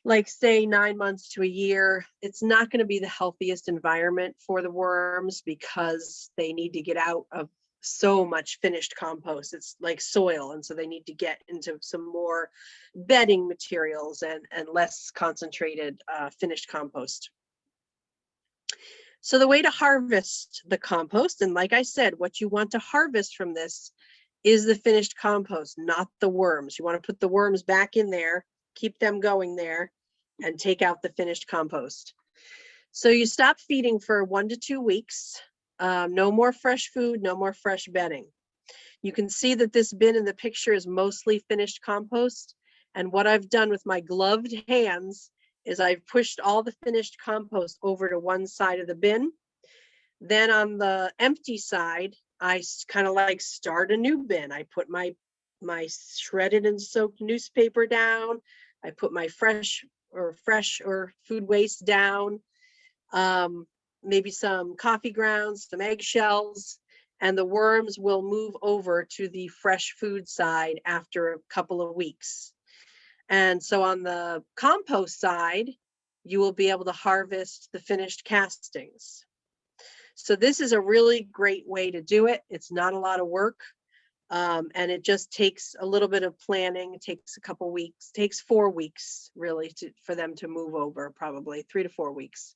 like, say 9 months to a year, it's not going to be the healthiest environment for the worms because they need to get out of so much finished compost. It's like soil, and so they need to get into some more bedding materials and less concentrated finished compost. So the way to harvest the compost, and like I said, what you want to harvest from this is the finished compost, not the worms. You want to put the worms back in there, keep them going there, and take out the finished compost. So you stop feeding for 1 to 2 weeks. No more fresh food, no more fresh bedding. You can see that this bin in the picture is mostly finished compost. And what I've done with my gloved hands is I've pushed all the finished compost over to one side of the bin. Then on the empty side, I kind of like start a new bin. I put my shredded and soaked newspaper down. I put my fresh or food waste down. Maybe some coffee grounds, some eggshells, and the worms will move over to the fresh food side after a couple of weeks. And so on the compost side, you will be able to harvest the finished castings. So this is a really great way to do it. It's not a lot of work. And it just takes a little bit of planning. It takes a couple weeks, takes 4 weeks really for them to move over, probably 3 to 4 weeks.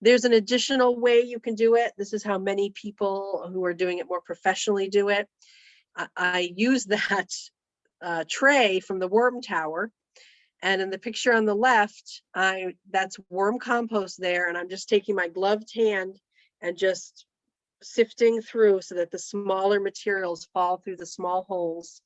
There's an additional way you can do it. This is how many people who are doing it more professionally do it. I use that tray from the worm tower. And in the picture on the left, that's worm compost there. And I'm just taking my gloved hand and just sifting through so that the smaller materials fall through the small holes.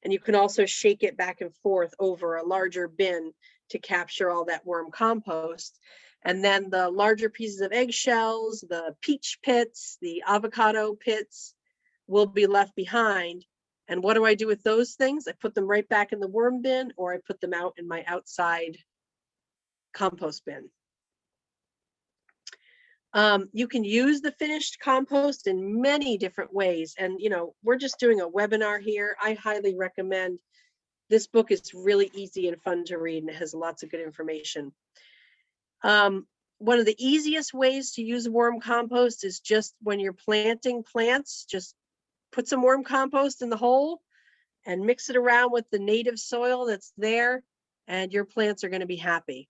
And you can also shake it back and forth over a larger bin to capture all that worm compost. And then the larger pieces of eggshells, the peach pits, the avocado pits will be left behind. And what do I do with those things? I put them right back in the worm bin, or I put them out in my outside compost bin. You can use the finished compost in many different ways. And, you know, we're just doing a webinar here. I highly recommend this book. Is really easy and fun to read, and it has lots of good information. One of the easiest ways to use worm compost is just when you're planting plants, just put some worm compost in the hole and mix it around with the native soil that's there, and your plants are going to be happy.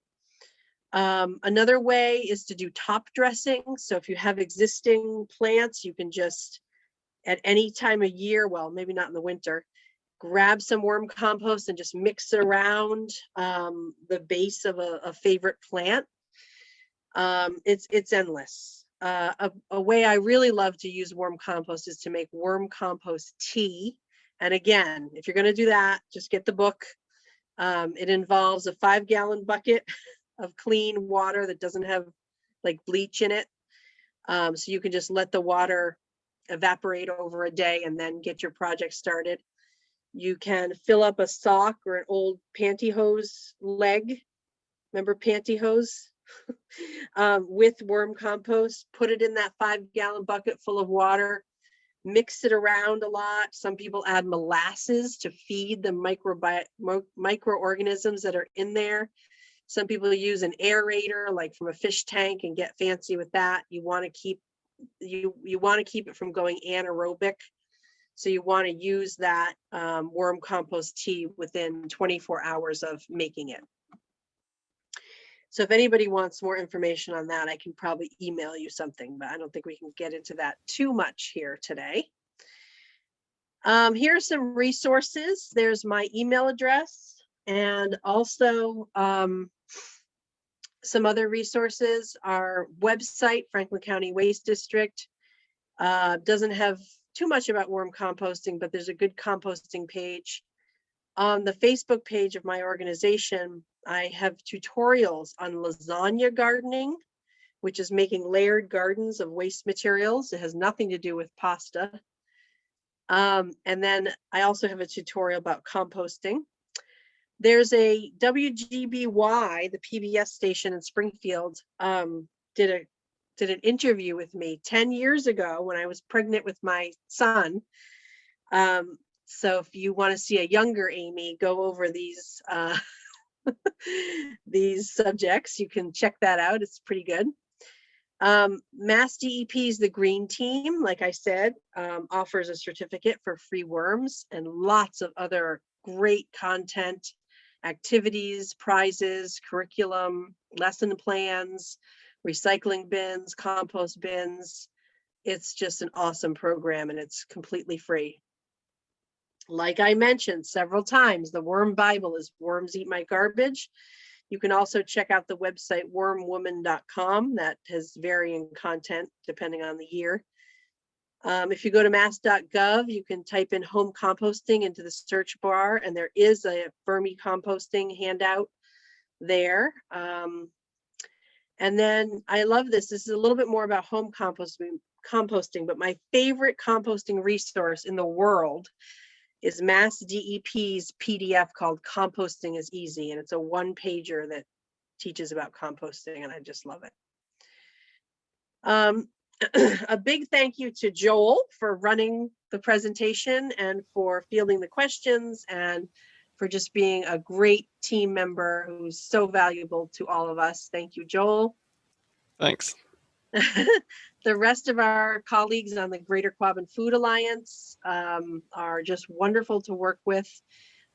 Another way is to do top dressing. So if you have existing plants, you can just at any time of year, well, maybe not in the winter, grab some worm compost and just mix it around the base of a favorite plant. It's endless. A way I really love to use worm compost is to make worm compost tea. And again, if you're going to do that, just get the book. It involves a 5-gallon bucket of clean water that doesn't have like bleach in it. So you can just let the water evaporate over a day and then get your project started. You can fill up a sock or an old pantyhose leg. Remember pantyhose? With worm compost, put it in that 5-gallon bucket full of water, mix it around a lot. Some people add molasses to feed the microorganisms that are in there. Some people use an aerator, like from a fish tank, and get fancy with that. You want to keep it from going anaerobic. So you want to use that worm compost tea within 24 hours of making it. So if anybody wants more information on that, I can probably email you something, but I don't think we can get into that too much here today. Here are some resources. There's my email address, and also some other resources. Our website, Franklin County Waste District, doesn't have too much about worm composting, but there's a good composting page. On the Facebook page of my organization, I have tutorials on lasagna gardening, which is making layered gardens of waste materials. It has nothing to do with pasta. And then I also have a tutorial about composting. There's a WGBY, the PBS station in Springfield, did an interview with me 10 years ago when I was pregnant with my son. So if you want to see a younger Amy go over these these subjects, you can check that out. It's pretty good. Mass DEP's The Green Team, like I said, offers a certificate for free worms and lots of other great content, activities, prizes, curriculum, lesson plans, recycling bins, compost bins. It's just an awesome program, and it's completely free. Like I mentioned several times, the Worm Bible is Worms Eat My Garbage. You can also check out the website wormwoman.com. That has varying content depending on the year. If you go to mass.gov, you can type in home composting into the search bar, and there is a vermicomposting handout there. And then I love this. This is a little bit more about home composting, but my favorite composting resource in the world is Mass DEP's PDF called Composting is Easy. And it's a 1-pager that teaches about composting, and I just love it. A big thank you to Joel for running the presentation and for fielding the questions and for just being a great team member who's so valuable to all of us. Thank you, Joel. Thanks. The rest of our colleagues on the Greater Quabbin Food Alliance are just wonderful to work with.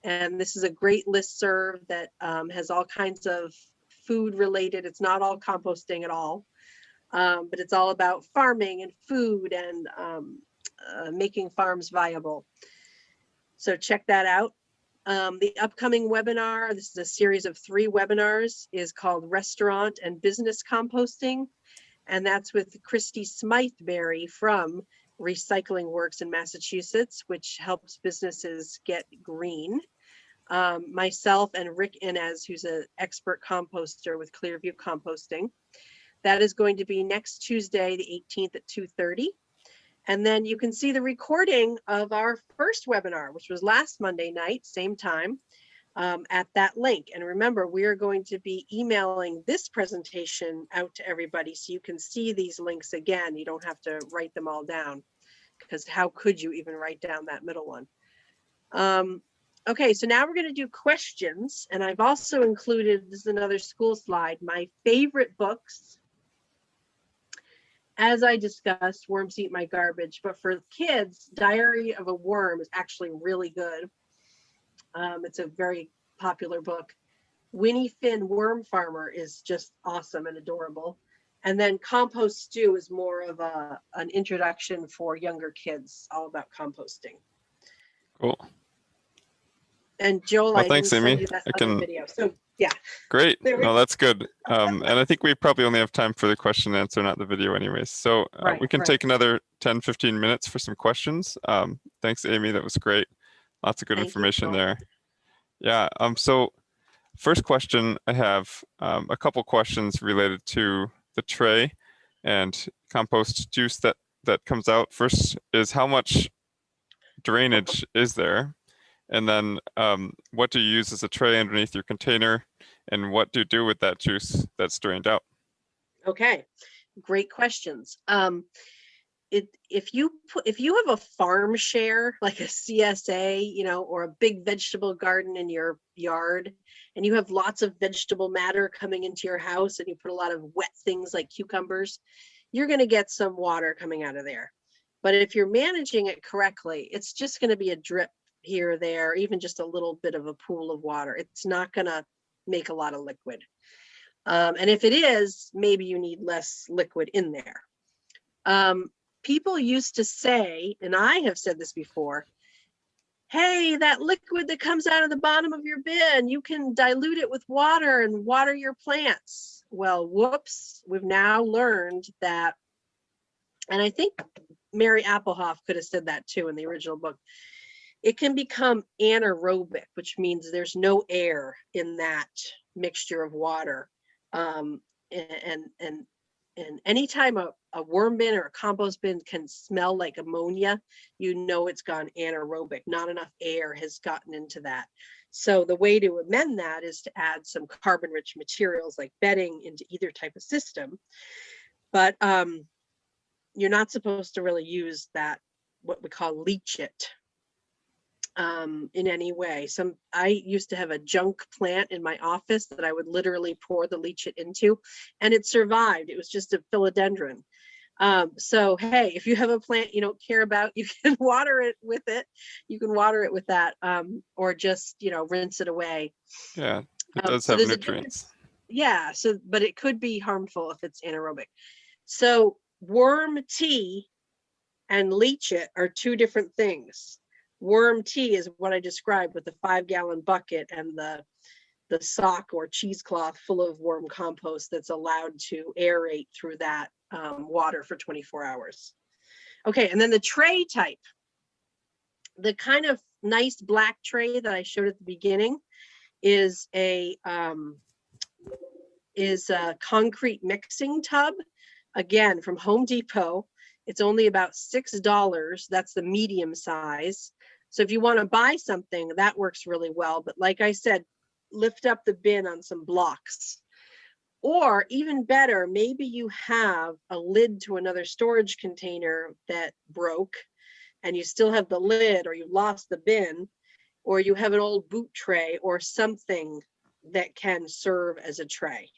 And this is a great listserv that has all kinds of food related. It's not all composting at all, but it's all about farming and food and making farms viable. So check that out. The upcoming webinar, this is a series of 3 webinars, is called Restaurant and Business Composting. And that's with Christy Smytheberry from Recycling Works in Massachusetts, which helps businesses get green. Myself and Rick Inez, who's an expert composter with Clearview Composting. That is going to be next Tuesday, the 18th at 2:30. And then you can see the recording of our first webinar, which was last Monday night, same time, at that link. And remember, we are going to be emailing this presentation out to everybody so you can see these links again. You don't have to write them all down, because how could you even write down that middle one? Okay, so now we're going to do questions. And I've also included, this is another school slide, my favorite books. As I discussed, Worms Eat My Garbage, but for kids, Diary of a Worm is actually really good. It's a very popular book. Winnie Finn Worm Farmer is just awesome and adorable. And then Compost Stew is more of an introduction for younger kids, all about composting. Cool. And Joel, Well, I thanks, didn't Amy. send you that other video. So yeah. Great. There we No, go. that's good. And I think we probably only have time for the question and answer, not the video anyways. So we can take another 10, 15 minutes for some questions. Thanks, Amy. That was great. Lots of good information there. Yeah. So first question, I have a couple questions related to the tray and compost juice that comes out. First is, how much drainage is there? And then what do you use as a tray underneath your container? And what do you do with that juice that's drained out? Okay, great questions. If you have a farm share, like a CSA, or a big vegetable garden in your yard, and you have lots of vegetable matter coming into your house, and you put a lot of wet things like cucumbers, you're going to get some water coming out of there. But if you're managing it correctly, it's just going to be a drip here or there, even just a little bit of a pool of water. It's not going to make a lot of liquid. And if it is, maybe you need less liquid in there. People used to say, and I have said this before, hey, that liquid that comes out of the bottom of your bin, you can dilute it with water and water your plants. Well, whoops, we've now learned that, and I think Mary Applehoff could have said that too in the original book, it can become anaerobic, which means there's no air in that mixture of water. And anytime a worm bin or a compost bin can smell like ammonia, it's gone anaerobic. Not enough air has gotten into that. So the way to amend that is to add some carbon-rich materials like bedding into either type of system. But you're not supposed to really use that, what we call leach it, in any way. I used to have a junk plant in my office that I would literally pour the leach it into, and it survived. It was just a philodendron. So hey, if you have a plant you don't care about, you can water it with it. You can water it with that, or just rinse it away. Yeah, it does have nutrients. Yeah, but it could be harmful if it's anaerobic. So worm tea and leach it are 2 different things. Worm tea is what I described with the 5-gallon bucket and the sock or cheesecloth full of worm compost that's allowed to aerate through that water for 24 hours. Okay, and then the tray type. The kind of nice black tray that I showed at the beginning is a concrete mixing tub, again from Home Depot. It's only about $6. That's the medium size. So if you want to buy something, that works really well. But like I said, lift up the bin on some blocks. Or even better, maybe you have a lid to another storage container that broke and you still have the lid, or you lost the bin, or you have an old boot tray or something that can serve as a tray.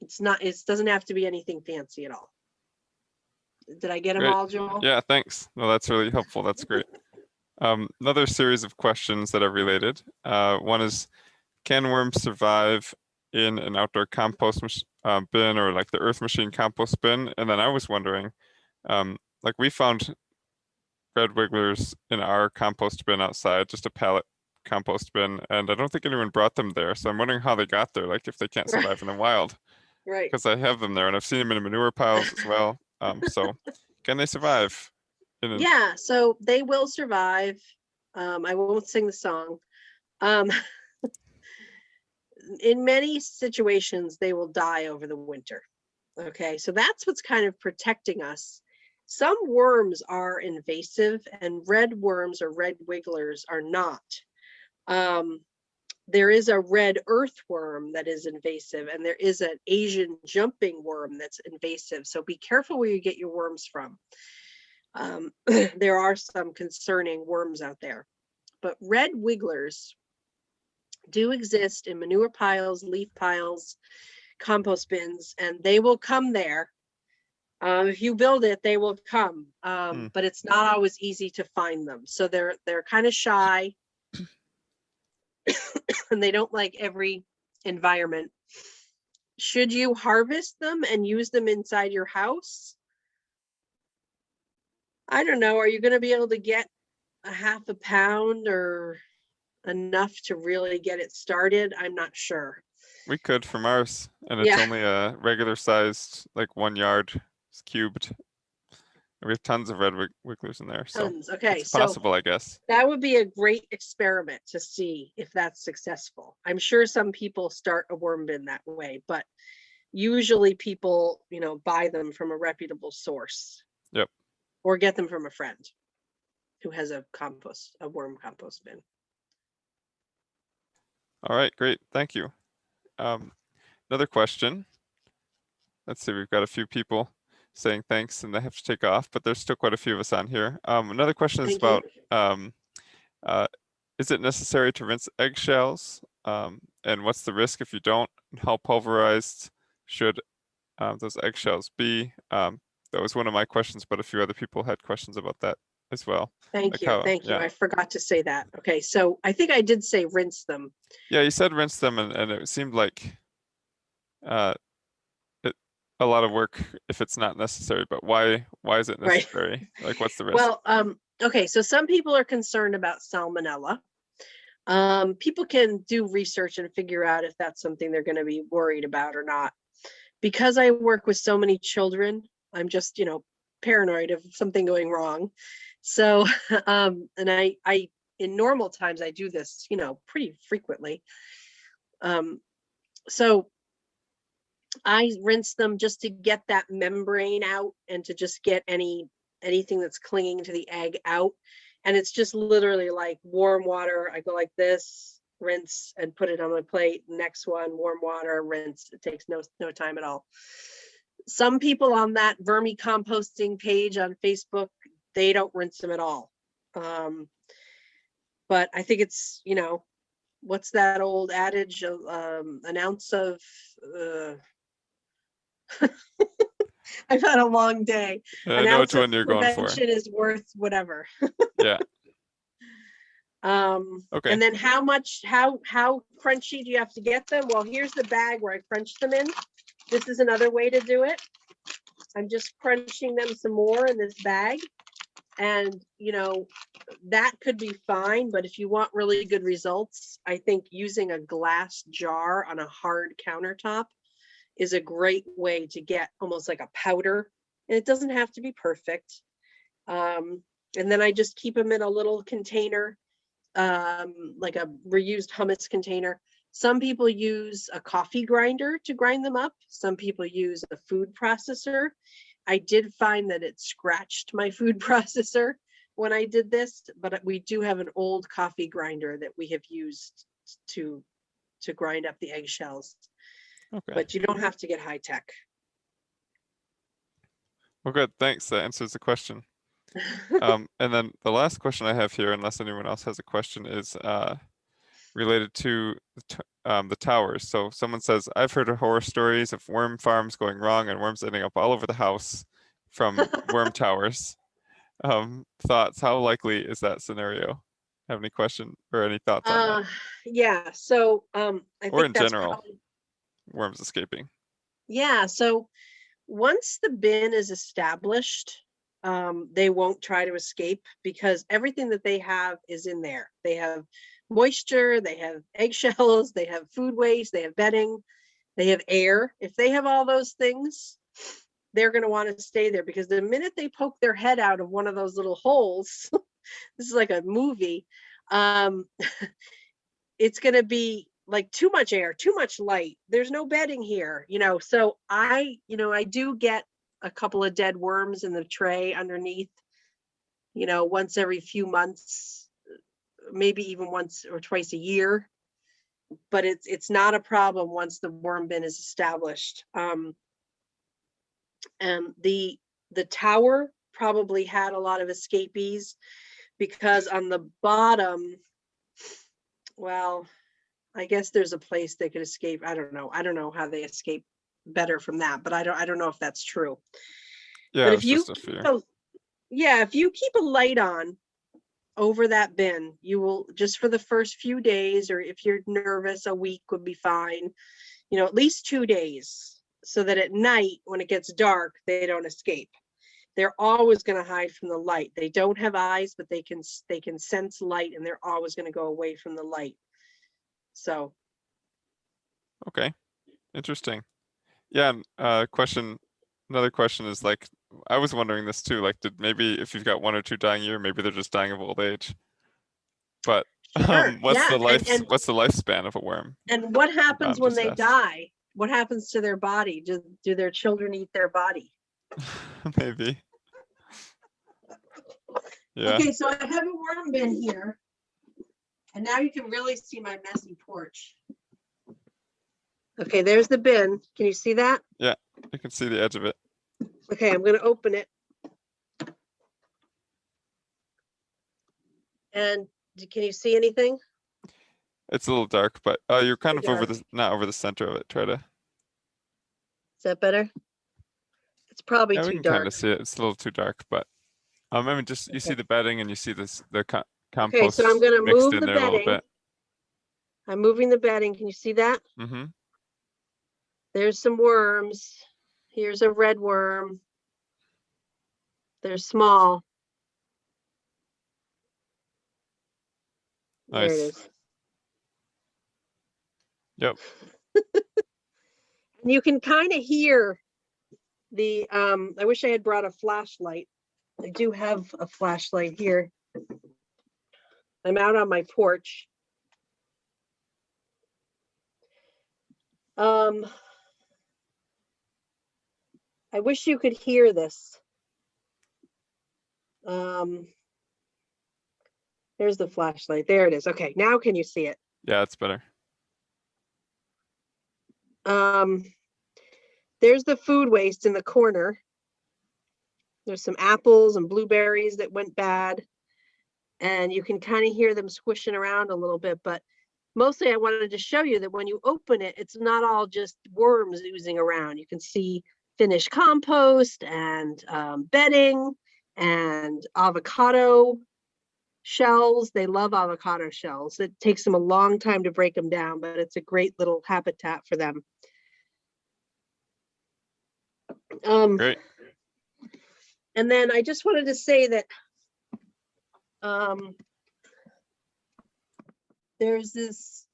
It doesn't have to be anything fancy at all. Did I get them Great. all, Joel? Yeah, thanks. No, that's really helpful. That's great. Another series of questions that are related. One is, can worms survive in an outdoor compost bin or like the Earth Machine compost bin? And then I was wondering, like we found red wigglers in our compost bin outside, just a pallet compost bin, and I don't think anyone brought them there. So I'm wondering how they got there, like if they can't survive in the wild, Right. because I have them there and I've seen them in manure piles as well. So can they survive? Yeah, so they will survive. I won't sing the song. In many situations, they will die over the winter. Okay, so that's what's kind of protecting us. Some worms are invasive, and red worms or red wigglers are not. There is a red earthworm that is invasive, and there is an Asian jumping worm that's invasive. So be careful where you get your worms from. There are some concerning worms out there, but red wigglers do exist in manure piles, leaf piles, compost bins, and they will come there. If you build it, they will come, but it's not always easy to find them. So they're kind of shy, and they don't like every environment. Should you harvest them and use them inside your house? I don't know. Are you going to be able to get a half a pound or enough to really get it started? I'm not sure. We could from ours, and it's only a regular sized, like 1 yard cubed. We have tons of red wigglers in there, so Tons. Okay, it's possible, I guess. That would be a great experiment to see if that's successful. I'm sure some people start a worm bin that way, but usually people, buy them from a reputable source. Yep. Or get them from a friend who has a worm compost bin. All right, great. Thank you. Another question. Let's see, we've got a few people saying thanks and they have to take off, but there's still quite a few of us on here. Another question is about, is it necessary to rinse eggshells? And what's the risk if you don't? How pulverized should those eggshells be? That was one of my questions, but a few other people had questions about that as well. Thank you. I forgot to say that. Okay, so I think I did say rinse them. Yeah, you said rinse them, and it seemed like a lot of work if it's not necessary, but why is it necessary? Right. Like, what's the risk? Well, okay, so some people are concerned about salmonella. People can do research and figure out if that's something they're going to be worried about or not. Because I work with so many children, I'm just, paranoid of something going wrong. So, and I in normal times, I do this, pretty frequently. So I rinse them just to get that membrane out and to just get anything that's clinging to the egg out. And it's just literally like warm water. I go like this, rinse, and put it on my plate. Next one, warm water, rinse. It takes no time at all. Some people on that vermicomposting page on Facebook, they don't rinse them at all. But I think it's, what's that old adage of an ounce of I've had a long day. I know which one you're going for. Is worth whatever. Yeah. Okay. And then how crunchy do you have to get them? Well, here's the bag where I crunch them in. This is another way to do it. I'm just crunching them some more in this bag. And, that could be fine. But if you want really good results, I think using a glass jar on a hard countertop is a great way to get almost like a powder. And it doesn't have to be perfect. And then I just keep them in a little container, like a reused hummus container. Some people use a coffee grinder to grind them up. Some people use a food processor. I did find that it scratched my food processor when I did this, but we do have an old coffee grinder that we have used to grind up the eggshells. Okay. But you don't have to get high tech. Well, good. Thanks. That answers the question. And then the last question I have here, unless anyone else has a question, is related to the towers. So someone says, I've heard of horror stories of worm farms going wrong and worms ending up all over the house. from worm towers. Thoughts? How likely is that scenario? Have any question or any thoughts on that? Yeah. So I Or think in that's general, probably, worms escaping. yeah. So once the bin is established, they won't try to escape because everything that they have is in there. They have moisture, they have eggshells, they have food waste, they have bedding, they have air. If they have all those things, they're going to want to stay there because the minute they poke their head out of one of those little holes, this is like a movie, it's going to be like too much air, too much light. There's no bedding here, so I do get a couple of dead worms in the tray underneath, once every few months, maybe even once or twice a year, but it's not a problem once the worm bin is established. And the tower probably had a lot of escapees because on the bottom, well, I guess there's a place they could escape. I don't know how they escape better from that, but I don't know if that's true. Yeah, But it's just a fear. if you keep a light on over that bin, you will, just for the first few days, or if you're nervous, a week would be fine, at least 2 days, so that at night when it gets dark, they don't escape. They're always going to hide from the light. They don't have eyes, but they can sense light, and they're always going to go away from the light. So Okay, interesting. Yeah, another question is like, I was wondering this too, like, did maybe if you've got 1 or 2 dying a year, maybe they're just dying of old age. But sure, what's yeah. the lifespan of a worm? And what happens I'm when just they asked. die? What happens to their body? Do their children eat their body? Maybe. Yeah. Okay, so I have a worm bin here, and now you can really see my messy porch. Okay, there's the bin. Can you see that? Yeah, you can see the edge of it. Okay, I'm going to open it. And can you see anything? It's a little dark, but you're kind of Dark. not over the center of it. Try to. Is that better? It's probably Yeah, we too can kind dark. of see it. It's a little too dark, but I mean, just you see the bedding and you see the Okay, compost so I'm going to mixed move in the there a little bedding. bit. I'm moving the bedding. Can you see that? Mm-hmm. There's some worms. Here's a red worm. They're small. There it Nice. is. Yep. And you can kind of hear the, I wish I had brought a flashlight. I do have a flashlight here. I'm out on my porch. I wish you could hear this. There's the flashlight. There it is. Okay, now can you see it? Yeah, it's better. There's the food waste in the corner. There's some apples and blueberries that went bad, and you can kind of hear them squishing around a little bit, but mostly I wanted to show you that when you open it, it's not all just worms oozing around. You can see finished compost and bedding and avocado shells. They love avocado shells. It takes them a long time to break them down, but it's a great little habitat for them. Great. And then I just wanted to say that there's this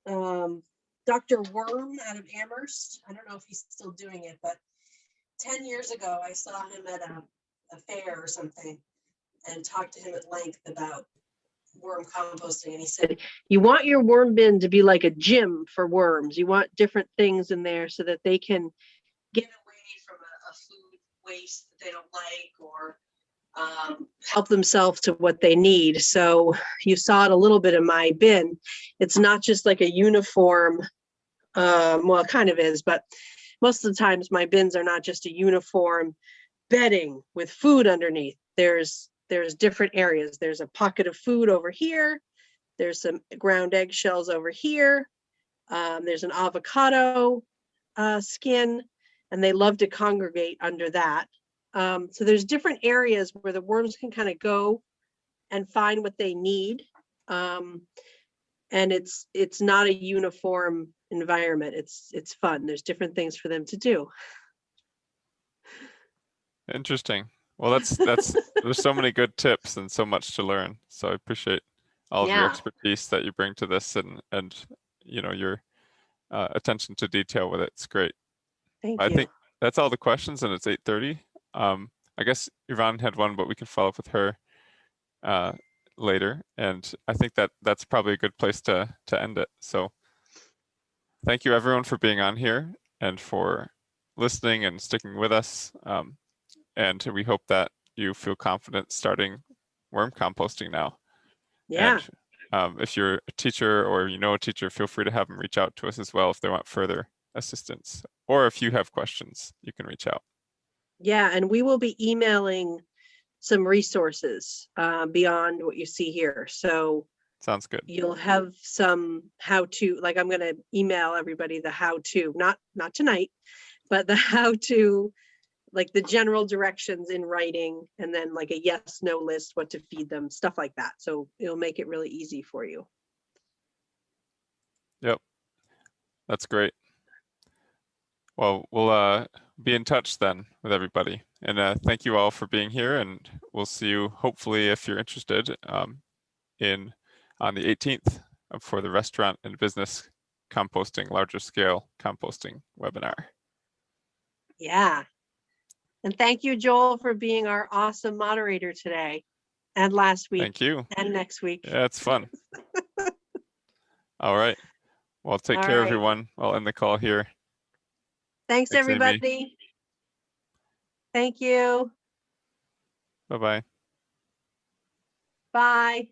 Dr. Worm out of Amherst. I don't know if he's still doing it, but 10 years ago, I saw him at a fair or something and talked to him at length about worm composting. And he said, you want your worm bin to be like a gym for worms. You want different things in there so that they can get away from a food waste that they don't like, or help themselves to what they need. So you saw it a little bit in my bin. It's not just like a uniform, well, it kind of is, but most of the times my bins are not just a uniform bedding with food underneath. There's different areas. There's a pocket of food over here. There's some ground eggshells over here. There's an avocado skin, and they love to congregate under that. So there's different areas where the worms can kind of go and find what they need. And it's not a uniform environment. It's fun. There's different things for them to do. Interesting. Well, that's there's so many good tips and so much to learn. So I appreciate all of your Yeah. expertise that you bring to this and you know your attention to detail with it. It's great. Thank I you. think that's all the questions, and it's 8:30. I guess Yvonne had one, but we can follow up with her later. And I think that's probably a good place to end it. So thank you everyone for being on here and for listening and sticking with us. And we hope that you feel confident starting worm composting now. Yeah. And if you're a teacher or you know a teacher, feel free to have them reach out to us as well if they want further assistance. Or if you have questions, you can reach out. Yeah. And we will be emailing some resources beyond what you see here. So Sounds good. you'll have some how to, like I'm going to email everybody the how to, not tonight, but the how to, like the general directions in writing, and then like a yes, no list, what to feed them, stuff like that. So it'll make it really easy for you. Yep. That's great. Well, we'll be in touch then with everybody. And thank you all for being here. And we'll see you hopefully if you're interested on the 18th for the restaurant and business composting, larger scale composting webinar. Yeah. And thank you, Joel, for being our awesome moderator today and last week. Thank you. And next week. Yeah, it's fun. All right. Well, take care, everyone. I'll end the call here. Thanks, everybody. Amy. Thank you. Bye-bye. Bye.